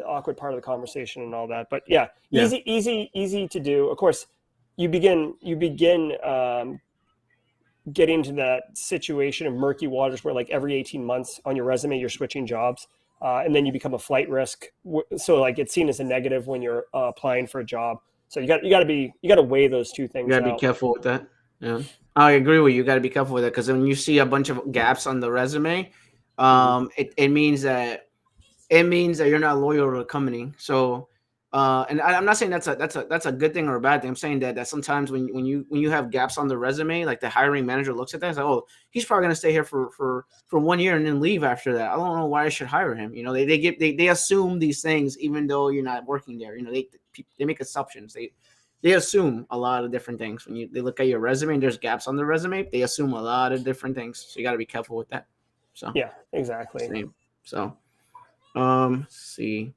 awkward part of the conversation and all that. But yeah, Yeah. easy to do. Of course, you begin getting to that situation of murky waters where like every 18 months on your resume you're switching jobs, and then you become a flight risk. So like it's seen as a negative when you're applying for a job. So you got to weigh those two You things gotta be out. careful with that. Yeah, I agree with you. You gotta be careful with that, because when you see a bunch of gaps on the resume, Mhm. it means that you're not loyal to the company. So, and I'm not saying that's a good thing or a bad thing. I'm saying that sometimes when you have gaps on the resume, like the hiring manager looks at that and says, "Oh, he's probably gonna stay here for 1 year and then leave after that. I don't know why I should hire him." They assume these things even though you're not working there. They make assumptions. They assume a lot of different things when they look at your resume and there's gaps on the resume. They assume a lot of different things, so you got to be careful with that. So, Yeah, exactly. same. So, let's see.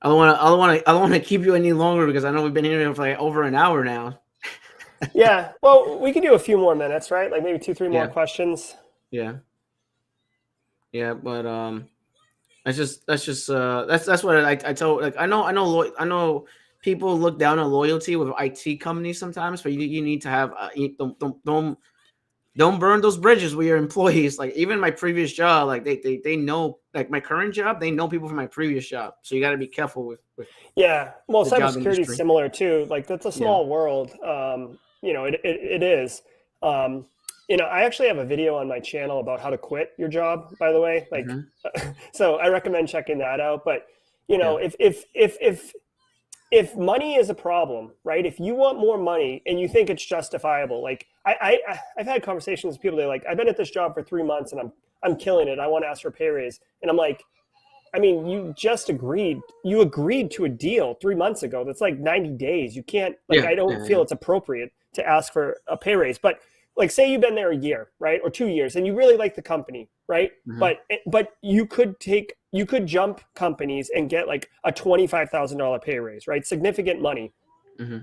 I don't want to keep you any longer, because I know we've been here for like over an hour now. Yeah, well, we can do a few more minutes, right? Like maybe 2-3 more Yeah, questions. yeah, yeah. But that's what I told. Like I know people look down on loyalty with IT companies sometimes, but you need to have don't burn those bridges with your employees. Like even my previous job, like they know, like my current job, they know people from my previous job. So you got to be careful with Yeah, well, the job cybersecurity is industry. similar too. Like that's a Yeah. small world. It is. Um, I actually have a video on my channel about how to quit your job, by the way. Like, Mm-hmm. so I recommend checking that out. But Yeah. if money is a problem, right? If you want more money and you think it's justifiable, like I've had conversations with people. They're like, I've been at this job for 3 months and I'm killing it. I want to ask for a pay raise, and I'm like, I mean, you agreed to a deal 3 months ago. That's like 90 days. You can't, like, Yeah. I don't Yeah. feel Yeah. it's appropriate to ask for a pay raise. But like, say you've been there a year, right? Or 2 years, and you really like the company, right? Mm-hmm. But you could jump companies and get like a $25,000 pay raise, right? Significant money. Mm-hmm.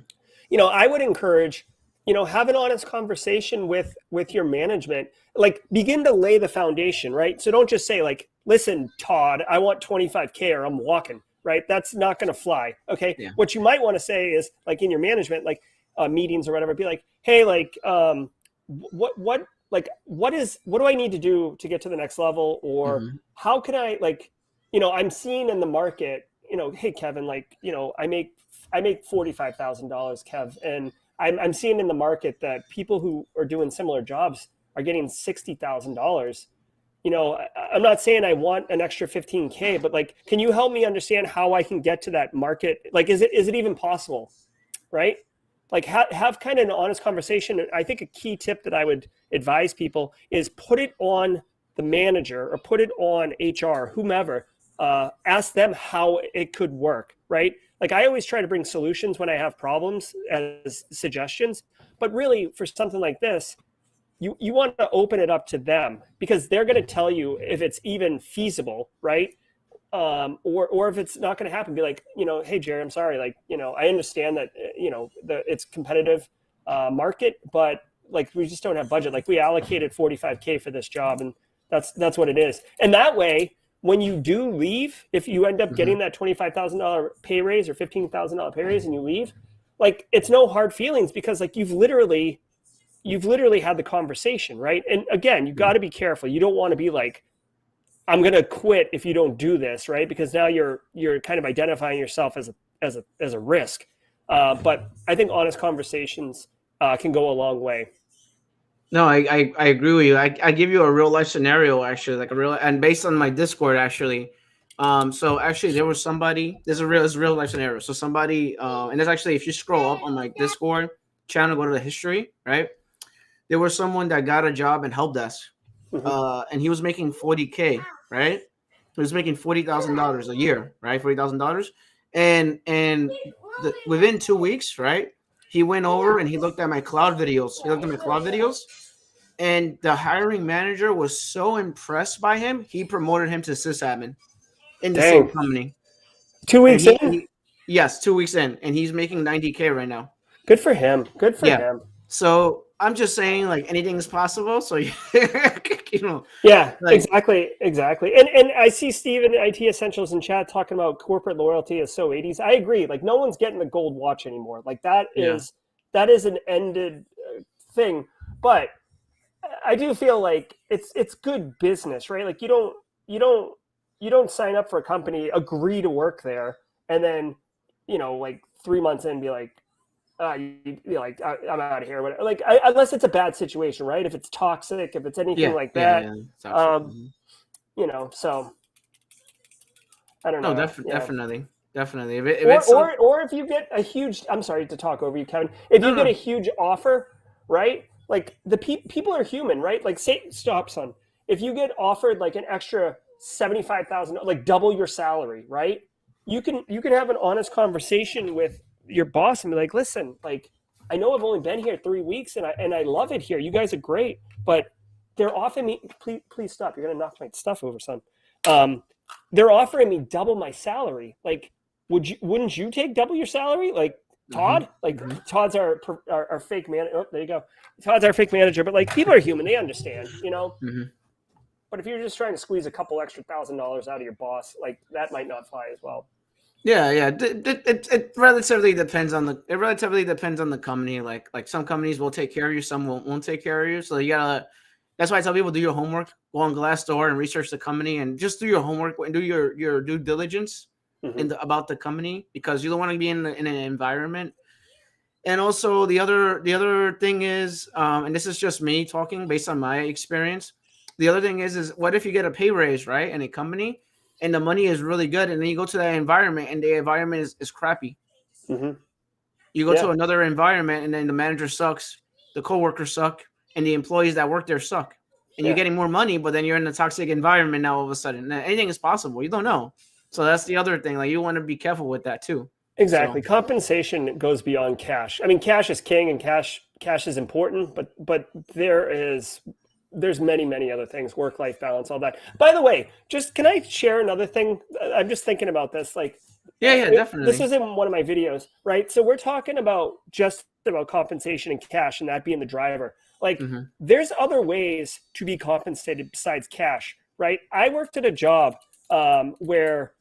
I would encourage, have an honest conversation with your management. Like, begin to lay the foundation, right? So don't just say like, listen, Todd, I want 25K or I'm walking, right? That's not going to fly. Okay. Yeah. What you might want to say is, like, in your management, like meetings or whatever, be like, hey, like, what do I need to do to get to the next level? Or Mm-hmm. how can I, like, I'm seeing in the market, hey, Kevin, like, I make $45,000, Kev, and I'm seeing in the market that people who are doing similar jobs are getting $60,000. I'm not saying I want an extra 15K, but like, can you help me understand how I can get to that market? Like, is it even possible, right? Like, have kind of an honest conversation. I think a key tip that I would advise people is put it on the manager or put it on HR, whomever. Ask them how it could work, right? Like, I always try to bring solutions when I have problems as suggestions, but really for something like this, you want to open it up to them, because they're going to tell you if it's even feasible, right? Or if it's not going to happen. Be like, hey, Jerry, I'm sorry. Like, I understand that it's competitive market, but like, we just don't have budget. Like, we allocated 45K for this job, and that's what it is. And that way, when you do leave, if you end up Mm-hmm. getting that $25,000 pay raise or $15,000 pay raise and you leave, like, it's no hard feelings, because like you've literally had the conversation, right? And again, you got to be careful. You don't want to be like, I'm going to quit if you don't do this, right? Because now you're kind of identifying yourself as a risk. But I think honest conversations can go a long way. No, I agree with you. I give you a real life scenario, actually, like a real, and based on my Discord, actually. So actually there was somebody, it's a real life scenario. So somebody, and there's actually, if you scroll up on my Discord channel, go to the history, right? There was someone that got a job in Helpdesk, Mm-hmm. and he was making 40K, right? He was making $40,000 a year, right? $40,000, and within 2 weeks, right? He went over and he looked at my cloud videos. He looked at my cloud videos, and the hiring manager was so impressed by him, he promoted him to sysadmin in the same Dang. company. 2 weeks And in? yes, 2 weeks in, and he's making 90K right now. Good for him. Good for Yeah. him. So I'm just saying, like, anything is possible. So you know, Yeah, like, exactly. And I see Steven IT Essentials in chat talking about corporate loyalty is so 80s. I agree. Like no one's getting the gold watch anymore. Like that yeah, is an ended thing. But I do feel like it's good business, right? Like you don't you don't sign up for a company, agree to work there, and then like 3 months in, be like, you be like, I'm out of here. Whatever. Like, unless it's a bad situation, right? If it's toxic, if it's anything like that, yeah. It's um, actually, so I don't no, know. Yeah. definitely. If Or, it's some, or if you get a huge, I'm sorry to talk over you, Kevin. If no, you get a no, huge offer, right? Like the people are human, right? Like say, stop, son. If you get offered like an extra 75,000, like double your salary, right? You can have an honest conversation with your boss and be like, listen, like I know I've only been here 3 weeks and I love it here. You guys are great, but they're offering me. Please stop. You're gonna knock my stuff over, son. Um, they're offering me double my salary. Like wouldn't you take double your salary? Like Todd? Like Todd's our fake man. Oh, there you go. Todd's our fake manager. But like people are human. They understand, But if you're just trying to squeeze a couple extra $1,000 out of your boss, like that might not fly as well. Yeah. It relatively depends on the company. Like some companies will take care of you, some won't take care of you. So you gotta. That's why I tell people, do your homework, go on Glassdoor and research the company, and just do your homework and do your due diligence about the company, because you don't want to be in an environment. And also the other thing is, and this is just me talking based on my experience. The other thing is what if you get a pay raise, right, in a company, and the money is really good, and then you go to that environment and the environment is crappy. Mm-hmm. You go Yeah, to another environment and then the manager sucks, the coworkers suck, and the employees that work there suck. And you're yeah. getting more money, but then you're in a toxic environment now all of a sudden. Now, anything is possible. You don't know. So that's the other thing. Like, you want to be careful with that too. So Exactly. Compensation goes beyond cash. I mean, cash is king and cash is important, but there's many other things, work-life balance, all that. By the way, just can I share another thing? I'm just thinking about this. Like, yeah, this definitely. isn't one of my videos, right? So we're talking about just about compensation and cash and that being the driver. Like, there's other ways to be compensated besides cash, right? I worked at a job where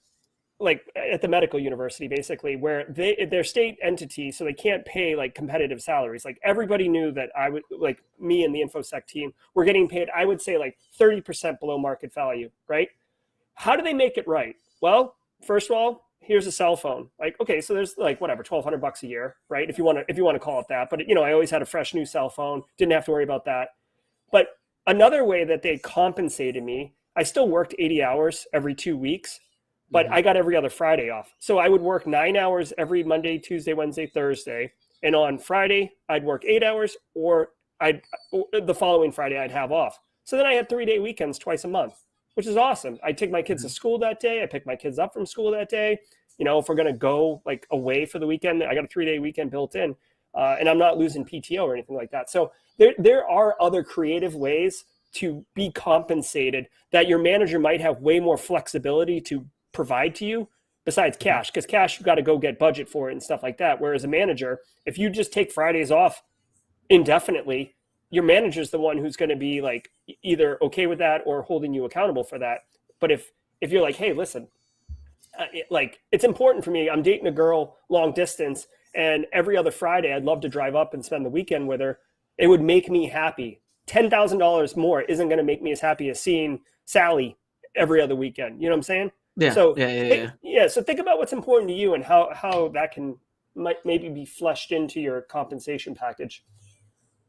like at the medical university basically, where their state entity, so they can't pay like competitive salaries. Like everybody knew that I would, like me and the infosec team were getting paid, I would say like 30% below market value, right? How do they make it right? Well, first of all, here's a cell phone. Like, okay, so there's like whatever, $1,200 a year, right? If you want to call it that. But I always had a fresh new cell phone, didn't have to worry about that. But another way that they compensated me, I still worked 80 hours every 2 weeks, but I got every other Friday off. So I would work 9 hours every Monday, Tuesday, Wednesday, Thursday. And on Friday, I'd work 8 hours, or the following Friday I'd have off. So then I had 3-day weekends twice a month, which is awesome. I take my kids to school that day. I pick my kids up from school that day. If we're going to go like away for the weekend, I got a 3-day weekend built in, and I'm not losing PTO or anything like that. So there are other creative ways to be compensated that your manager might have way more flexibility to provide to you besides cash, because cash, you've got to go get budget for it and stuff like that. Whereas a manager, if you just take Fridays off indefinitely, your manager's the one who's going to be like either okay with that or holding you accountable for that. But if you're like, hey, listen, it's important for me, I'm dating a girl long distance, and every other Friday I'd love to drive up and spend the weekend with her, it would make me happy. $10,000 more isn't going to make me as happy as seeing Sally every other weekend. You know what I'm saying? Yeah. So Yeah. So think about what's important to you and how that can might maybe be fleshed into your compensation package.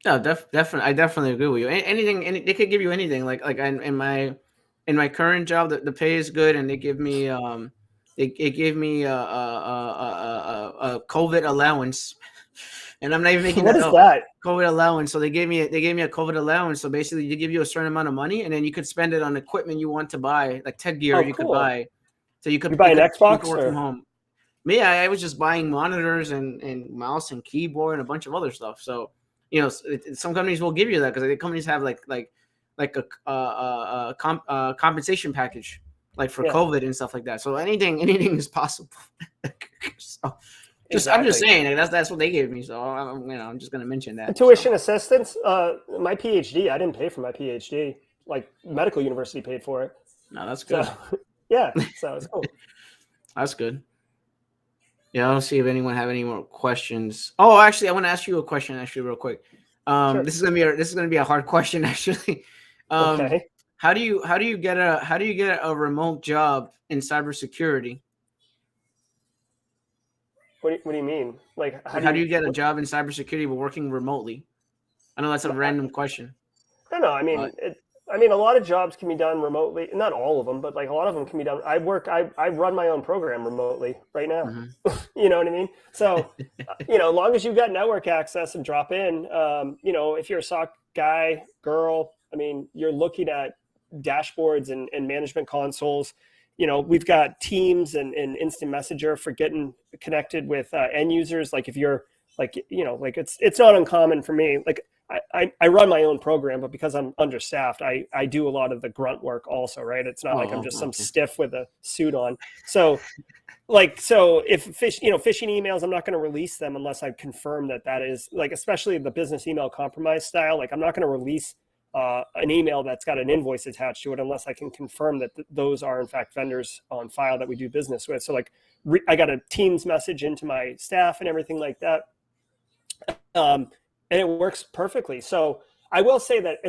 No, definitely. I definitely agree with you. They could give you anything. Like in my current job, the pay is good, and they give me it gave me a COVID allowance, and I'm not even making What that is up. that? COVID allowance. So they gave me a COVID allowance. So basically, they give you a certain amount of money, and then you could spend it on equipment you want to buy, like tech gear Oh, you could cool. buy. So you buy an you could Xbox work from or? home. Me, I was just buying monitors and mouse and keyboard and a bunch of other stuff. So you know, some companies will give you that because the companies have like a compensation package, like for COVID and stuff like that. So anything is possible. So I'm just saying, like, that's what they gave me. So I'm just gonna mention that. Tuition assistance. My PhD, I didn't pay for my PhD. Like medical university paid for it. No, that's good. So, yeah, so it's cool. That's good. Yeah, I'll see if anyone have any more questions. Oh, actually, I want to ask you a question. Actually, real quick. Sure. This is gonna be a hard question. Actually, okay. How do you get a remote job in cybersecurity? What do you mean? Like, how do you get a job in cybersecurity but working remotely? I know that's a random question. No. I mean, a lot of jobs can be done remotely. Not all of them, but like a lot of them can be done. I run my own program remotely right now. Mm-hmm. You know what I mean? So, as long as you've got network access and drop in, if you're a SOC guy, girl, I mean, you're looking at dashboards and management consoles. We've got Teams and Instant Messenger for getting connected with end users. Like if you're like it's not uncommon for me. Like I run my own program, but because I'm understaffed, I do a lot of the grunt work also, right? It's not like I'm just some stiff with a suit on. So if phishing emails, I'm not going to release them unless I confirm that is like, especially the business email compromise style. Like I'm not going to release an email that's got an invoice attached to it unless I can confirm that those are in fact vendors on file that we do business with. So like I got a Teams message into my staff and everything like that. And it works perfectly. So I will say that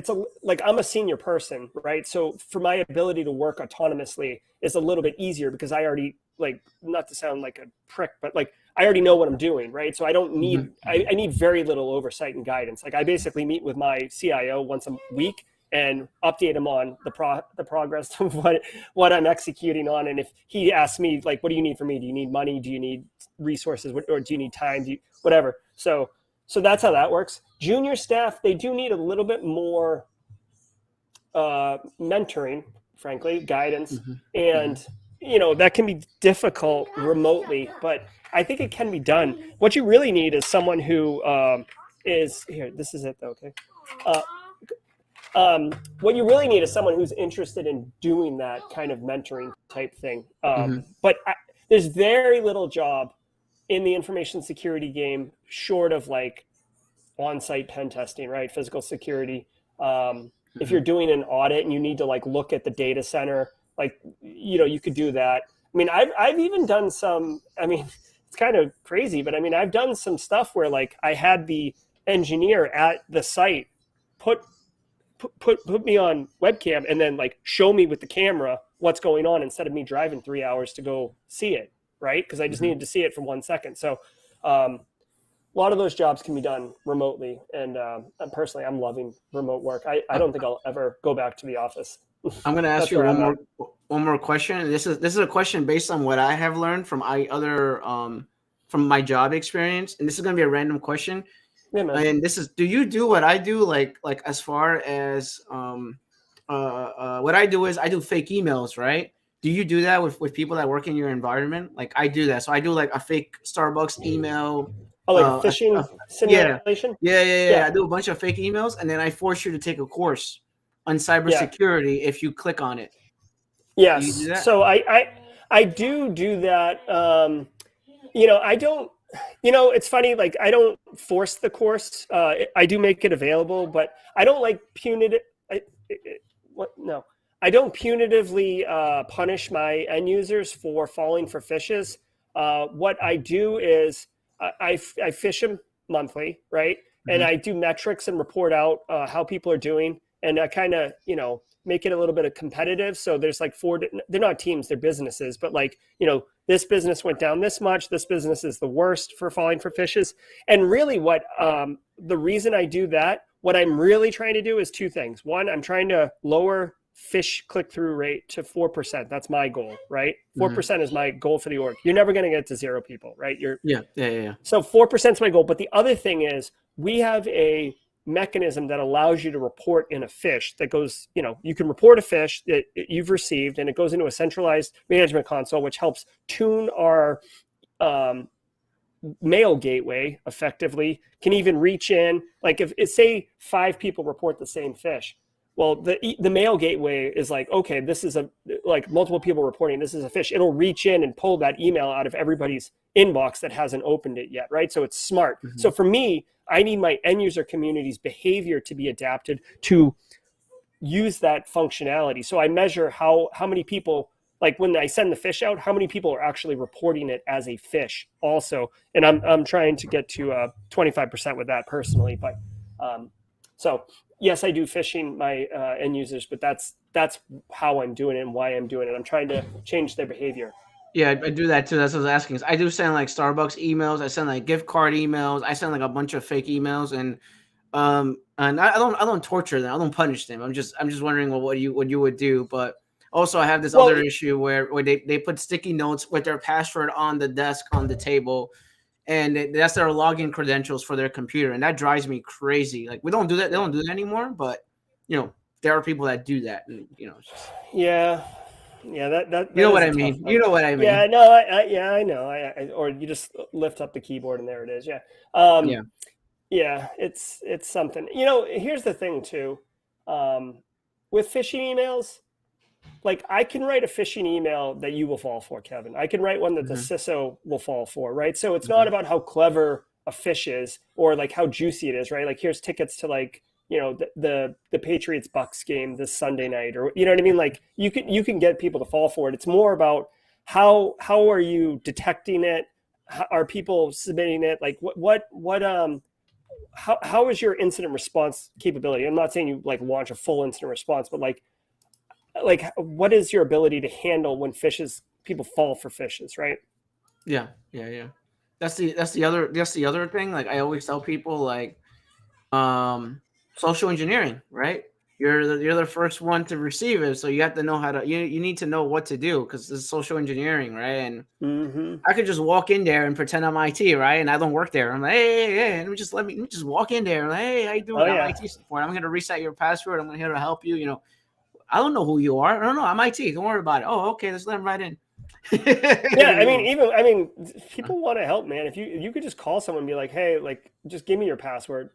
I'm a senior person, right? So for my ability to work autonomously is a little bit easier because I already, like, not to sound like a prick, but like I already know what I'm doing, right? So I don't need, I need very little oversight and guidance. Like I basically meet with my CIO once a week and update him on the progress of what I'm executing on. And if he asks me, like, what do you need from me? Do you need money? Do you need resources? Or do you need time? Whatever. So that's how that works. Junior staff, they do need a little bit more mentoring, frankly, guidance. And, that can be difficult remotely, but I think it can be done. What you really need is someone who is, here, this is it though, okay? What you really need is someone who's interested in doing that kind of mentoring type thing. But there's very little job in the information security game short of like on-site pen testing, right? Physical security. If you're doing an audit and you need to like look at the data center, like, you could do that. I mean, I've even done some, I mean, it's kind of crazy, but I mean, I've done some stuff where like I had the engineer at the site put me on webcam and then like show me with the camera what's going on instead of me driving 3 hours to go see it, right? Because I just needed to see it for 1 second. So a lot of those jobs can be done remotely. And personally, I'm loving remote work. I don't think I'll ever go back to the office. I'm going to ask you one more question. This is a question based on what I have learned from from my job experience, and this is going to be a random question. Yeah, man. And this is, do you do what I do? Like as far as what I do is I do fake emails, right? Do you do that with people that work in your environment? Like I do that. So I do like a fake Starbucks email. Oh, like a phishing simulation? Yeah. I do a bunch of fake emails, and then I force you to take a course on cybersecurity if you click on it. Yes. Do you do that? So I do that. I don't, it's funny, like I don't force the course. I do make it available, but I don't like punitive. I don't punitively punish my end users for falling for phishes. What I do is I phish them monthly, right? And I do metrics and report out how people are doing. And I kind of, make it a little bit of competitive. So there's like they're not teams, they're businesses, but like, this business went down this much. This business is the worst for falling for phishes. And really what the reason I do that, what I'm really trying to do is two things. One, I'm trying to lower phish click-through rate to 4%. That's my goal, right? 4% is my goal for the org. You're never going to get to 0 people, right? Yeah. So 4% is my goal. But the other thing is we have a mechanism that allows you to report in a phish that goes, you can report a phish that you've received and it goes into a centralized management console, which helps tune our mail gateway effectively can even reach in. Like if say 5 people report the same fish, well, the mail gateway is like, okay, this is like multiple people reporting this is a fish. It'll reach in and pull that email out of everybody's inbox that hasn't opened it yet, right? So it's smart. Mm-hmm. So for me, I need my end user community's behavior to be adapted to use that functionality. So I measure how many people, like when I send the fish out, how many people are actually reporting it as a fish also. And I'm trying to get to 25% with that personally. But so yes, I do phishing my end users, but that's how I'm doing it and why I'm doing it. I'm trying to change their behavior. Yeah, I do that too. That's what I was asking. I do send like Starbucks emails. I send like gift card emails. I send like a bunch of fake emails, and I don't torture them. I don't punish them. I'm just wondering what you would do. But also I have this other issue where they put sticky notes with their password on the desk on the table, and that's their login credentials for their computer, and that drives me crazy. Like we don't do that. They don't do that anymore. But there are people that do that, and just, yeah, that you know what I mean. You know what I mean. Yeah, no, I know. Or you just lift up the keyboard and there it is. Yeah. Yeah. Yeah, it's something. Here's the thing too. With phishing emails, like I can write a phishing email that you will fall for, Kevin. I can write one that the CISO will fall for, right? So it's not about how clever a fish is or like how juicy it is, right? Like here's tickets to like the Patriots Bucks game this Sunday night, or you know what I mean? Like you can get people to fall for it. It's more about how are you detecting it? How, are people submitting it? Like how is your incident response capability? I'm not saying you like launch a full incident response, but like what is your ability to handle when people fall for fishes, right? Yeah. That's the other thing. Like I always tell people, like social engineering, right? You're the first one to receive it, so you have to know how to. You need to know what to do because it's social engineering, right? And I could just walk in there and pretend I'm IT, right? And I don't work there. I'm like, hey, let me just walk in there. Like, hey, how you doing? I'm IT support. I'm gonna reset your password. I'm here to help you. I don't know who you are. I don't know. I'm IT. Don't worry about it. Oh, okay. Let's let him right in. Yeah, I mean, people want to help, man. If you could just call someone and be like, hey, like, just give me your password.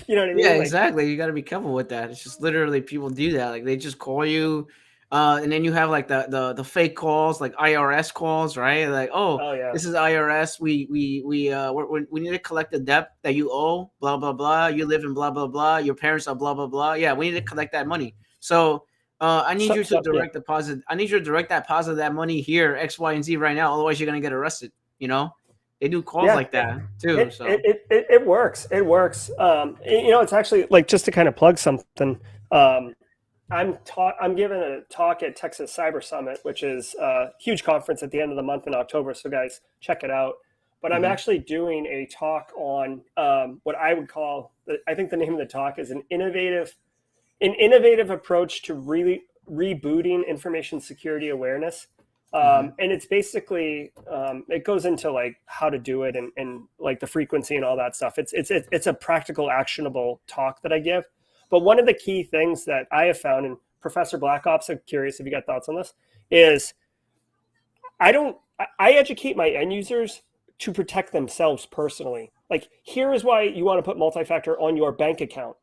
You know what I mean? Yeah, like, exactly. You got to be careful with that. It's just literally people do that. Like they just call you, and then you have like the fake calls, like IRS calls, right? Like, oh yeah, this is IRS. We need to collect the debt that you owe. Blah blah blah. You live in blah blah blah. Your parents are blah blah blah. Yeah, we need to collect that money. So I need you to direct deposit. I need you to direct that deposit that money here, X, Y, and Z right now. Otherwise, you're gonna get arrested. They do calls like that too. It works. It works. It's actually like just to kind of plug something. I'm giving a talk at Texas Cyber Summit, which is a huge conference at the end of the month in October. So guys, check it out. But I'm actually doing a talk on what I would call, I think the name of the talk is an innovative approach to really rebooting information security awareness. And it's basically it goes into like how to do it and like the frequency and all that stuff. It's a practical, actionable talk that I give. But one of the key things that I have found, and Professor Black Ops, I'm curious if you got thoughts on this, is I educate my end users to protect themselves personally. Like, here is why you want to put multi-factor on your bank account.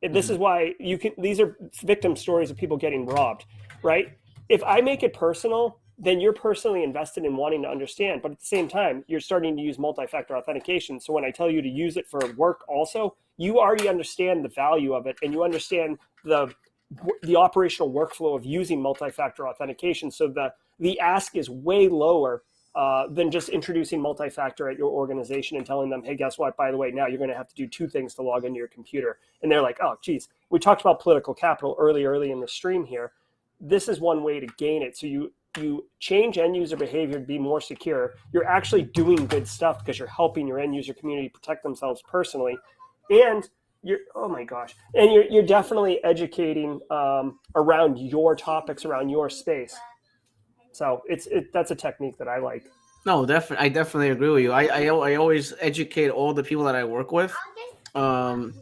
This is why these are victim stories of people getting robbed, right? If I make it personal, then you're personally invested in wanting to understand. But at the same time, you're starting to use multi-factor authentication. So when I tell you to use it for work also, you already understand the value of it and you understand the operational workflow of using multi-factor authentication. So the ask is way lower than just introducing multi-factor at your organization and telling them, hey, guess what? By the way, now you're going to have to do 2 things to log into your computer. And they're like, oh, geez, we talked about political capital early in the stream here. This is one way to gain it. So you change end user behavior to be more secure. You're actually doing good stuff because you're helping your end user community protect themselves personally. And you're definitely educating around your topics, around your space. So that's a technique that I like. No, I definitely agree with you. I always educate all the people that I work with. And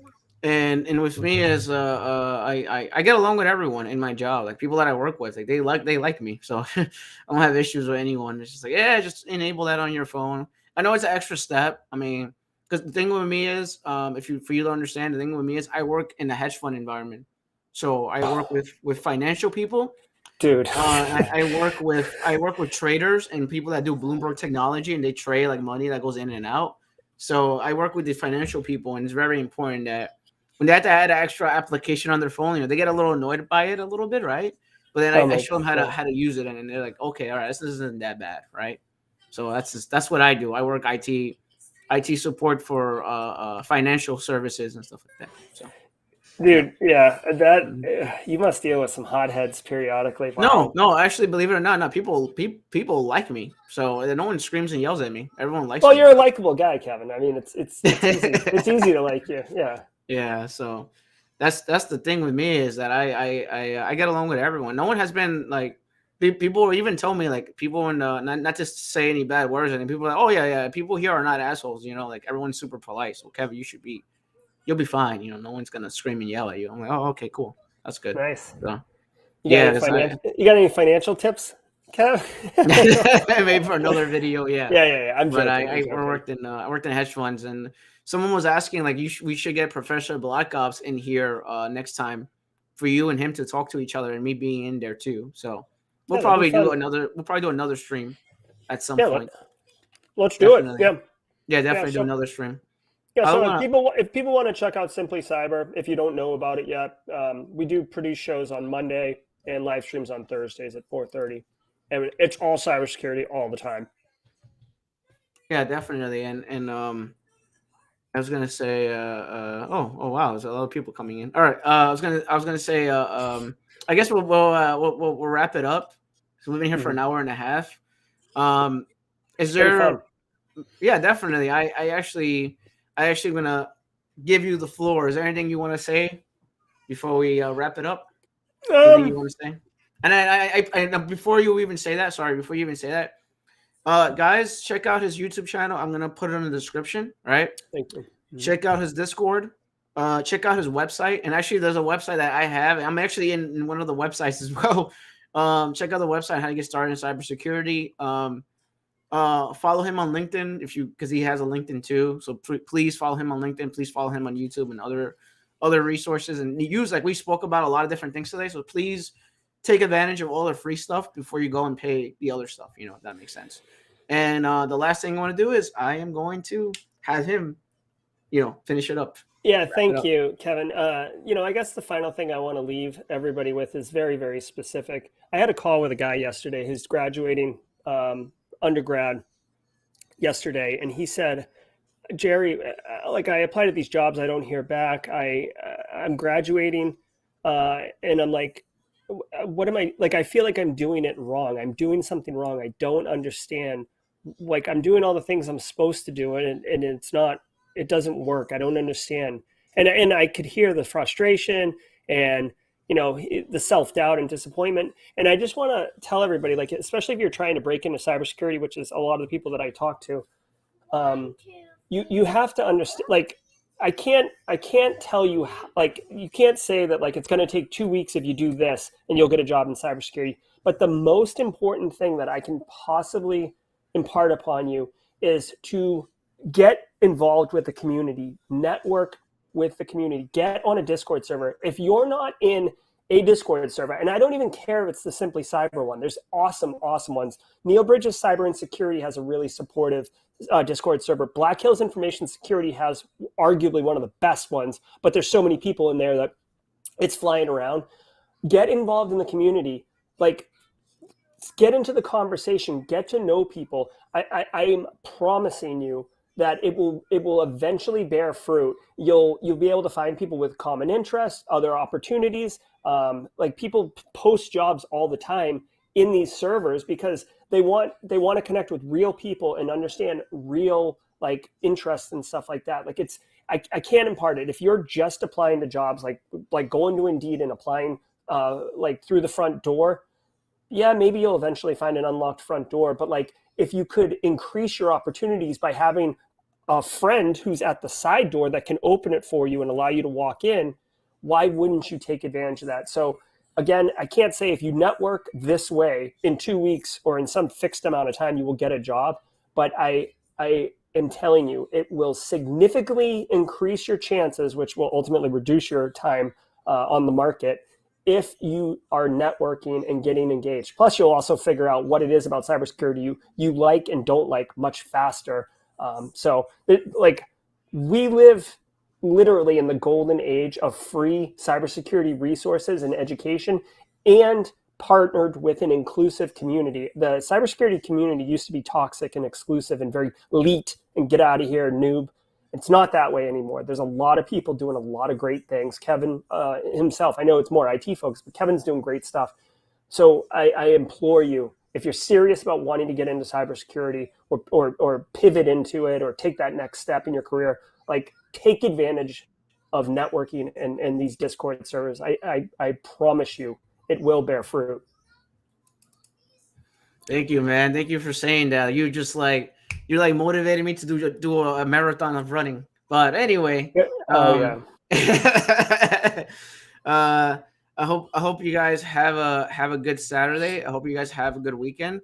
with me is I get along with everyone in my job. Like people that I work with, like they like me. So I don't have issues with anyone. It's just like, yeah, just enable that on your phone. I know it's an extra step. I mean, because the thing with me is, for you to understand, the thing with me is I work in a hedge fund environment, so I work with financial people. Dude. I work with traders and people that do Bloomberg technology, and they trade like money that goes in and out. So I work with the financial people, and it's very important that when they have to add an extra application on their phone, they get a little annoyed by it a little bit, right? But then Oh I my show them God. how to use it, and they're like, okay, all right, this isn't that bad, right? So that's what I do. I work IT support for financial services and stuff like that. So yeah. Dude, yeah, that Mhm. you must deal with some hotheads periodically. No, Wow. no, actually, believe it or not, no, people like me. So no one screams and yells at me. Everyone likes Well, me. you're a likable guy, Kevin. I mean, it's easy. It's easy to like you. Yeah. Yeah, so that's the thing with me is that I get along with everyone. No one has been like people even tell me like people in not to say any bad words and people are like, oh yeah, people here are not assholes. Like everyone's super polite. So Kevin, you'll be fine. No one's gonna scream and yell at you. I'm like, oh, okay, cool, that's good. Nice. So yeah, 'cause You got any financial tips, Kev? maybe for another video, yeah. Yeah. I'm But joking. I'm I joking. I worked in hedge funds, and someone was asking like we should get Professor Black Ops in here next time for you and him to talk to each other and me being in there too. So Yeah, that'd be fun. we'll probably do another stream at some Yeah, point. let's do it. Definitely. Yeah. Yeah, Yeah. definitely do So another stream. yeah. I So wanna if people want to check out Simply Cyber, if you don't know about it yet, we do produce shows on Monday and live streams on Thursdays at 4:30, and it's all cybersecurity all the time. yeah, definitely. And I was gonna say oh wow, there's a lot of people coming in. All right. I was gonna say I guess we'll wrap it up. So we've been here for Mhm. an hour and a half. Um is It's been there fun. Yeah, definitely. I actually gonna give you the floor. Is there anything you want to say before we wrap it up? Anything you Um, want to say? And before you even say that, sorry, before you even say that, guys, check out his YouTube channel. I'm gonna put it in the description. Right? Thank you. Mhm. Check out his Discord. Check out his website. And actually, there's a website that I have. I'm actually in one of the websites as well. Check out the website how to get started in cybersecurity. Follow him on LinkedIn because he has a LinkedIn too. So please follow him on LinkedIn. Please follow him on YouTube and other resources. And use like we spoke about a lot of different things today. So please take advantage of all the free stuff before you go and pay the other stuff. If that makes sense. And the last thing I want to do is I am going to have him, finish it up. Yeah, Wrap it thank up. you, Kevin. I guess the final thing I want to leave everybody with is very, very specific. I had a call with a guy yesterday who's graduating undergrad yesterday, and he said, Jerry, like I apply to these jobs, I don't hear back. I'm graduating, and I'm like, what am I like? I feel like I'm doing it wrong. I'm doing something wrong. I don't understand. Like I'm doing all the things I'm supposed to do, and it's not. It doesn't work. I don't understand. And I could hear the frustration and the self doubt and disappointment. And I just want to tell everybody, like especially if you're trying to break into cybersecurity, which is a lot of the people that I talk to. Um, you have to understand like I can't tell you like you can't say that like it's going to take 2 weeks if you do this and you'll get a job in cybersecurity, but the most important thing that I can possibly impart upon you is to get involved with the community, network with the community, get on a Discord server. If you're not in a Discord server, and I don't even care if it's the Simply Cyber one, there's awesome ones. Neil Bridges Cyber and Security has a really supportive Discord server. Black Hills Information Security has arguably one of the best ones, but there's so many people in there that it's flying around. Get involved in the community, like get into the conversation, get to know people. I am promising you that it will eventually bear fruit. You'll be able to find people with common interests, other opportunities. Like people post jobs all the time in these servers because they want to connect with real people and understand real like interests and stuff like that. Like I can't impart it. If you're just applying to jobs, like going to Indeed and applying like through the front door, yeah, maybe you'll eventually find an unlocked front door. But like if you could increase your opportunities by having a friend who's at the side door that can open it for you and allow you to walk in, why wouldn't you take advantage of that? So again, I can't say if you network this way in 2 weeks or in some fixed amount of time, you will get a job. But I I am telling you, it will significantly increase your chances, which will ultimately reduce your time on the market if you are networking and getting engaged. Plus, you'll also figure out what it is about cybersecurity you like and don't like much faster. We live literally in the golden age of free cybersecurity resources and education, and partnered with an inclusive community. The cybersecurity community used to be toxic and exclusive and very elite and get out of here, noob. It's not that way anymore. There's a lot of people doing a lot of great things. Kevin himself, I know it's more IT folks, but Kevin's doing great stuff. So I implore you, if you're serious about wanting to get into cybersecurity or pivot into it or take that next step in your career, like take advantage of networking and these Discord servers. I promise you, it will bear fruit. Thank you, man. Thank you for saying that. You just like motivated me to do a marathon of running. But anyway, yeah. I hope you guys have a good Saturday. I hope you guys have a good weekend.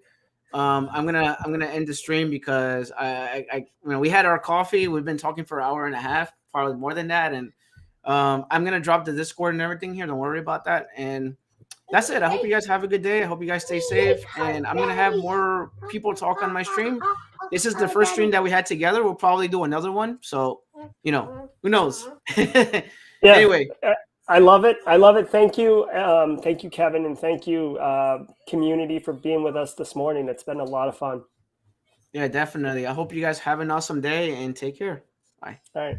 I'm gonna end the stream because I we had our coffee. We've been talking for an hour and a half, probably more than that, and I'm gonna drop the Discord and everything here. Don't worry about that. And that's it. I hope you guys have a good day. I hope you guys stay safe. And I'm going to have more people talk on my stream. This is the first stream that we had together. We'll probably do another one. So, who knows? Yeah. Anyway. I love it. I love it. Thank you. Thank you, Kevin. And thank you, community, for being with us this morning. It's been a lot of fun. Yeah, definitely. I hope you guys have an awesome day and take care. Bye. All right.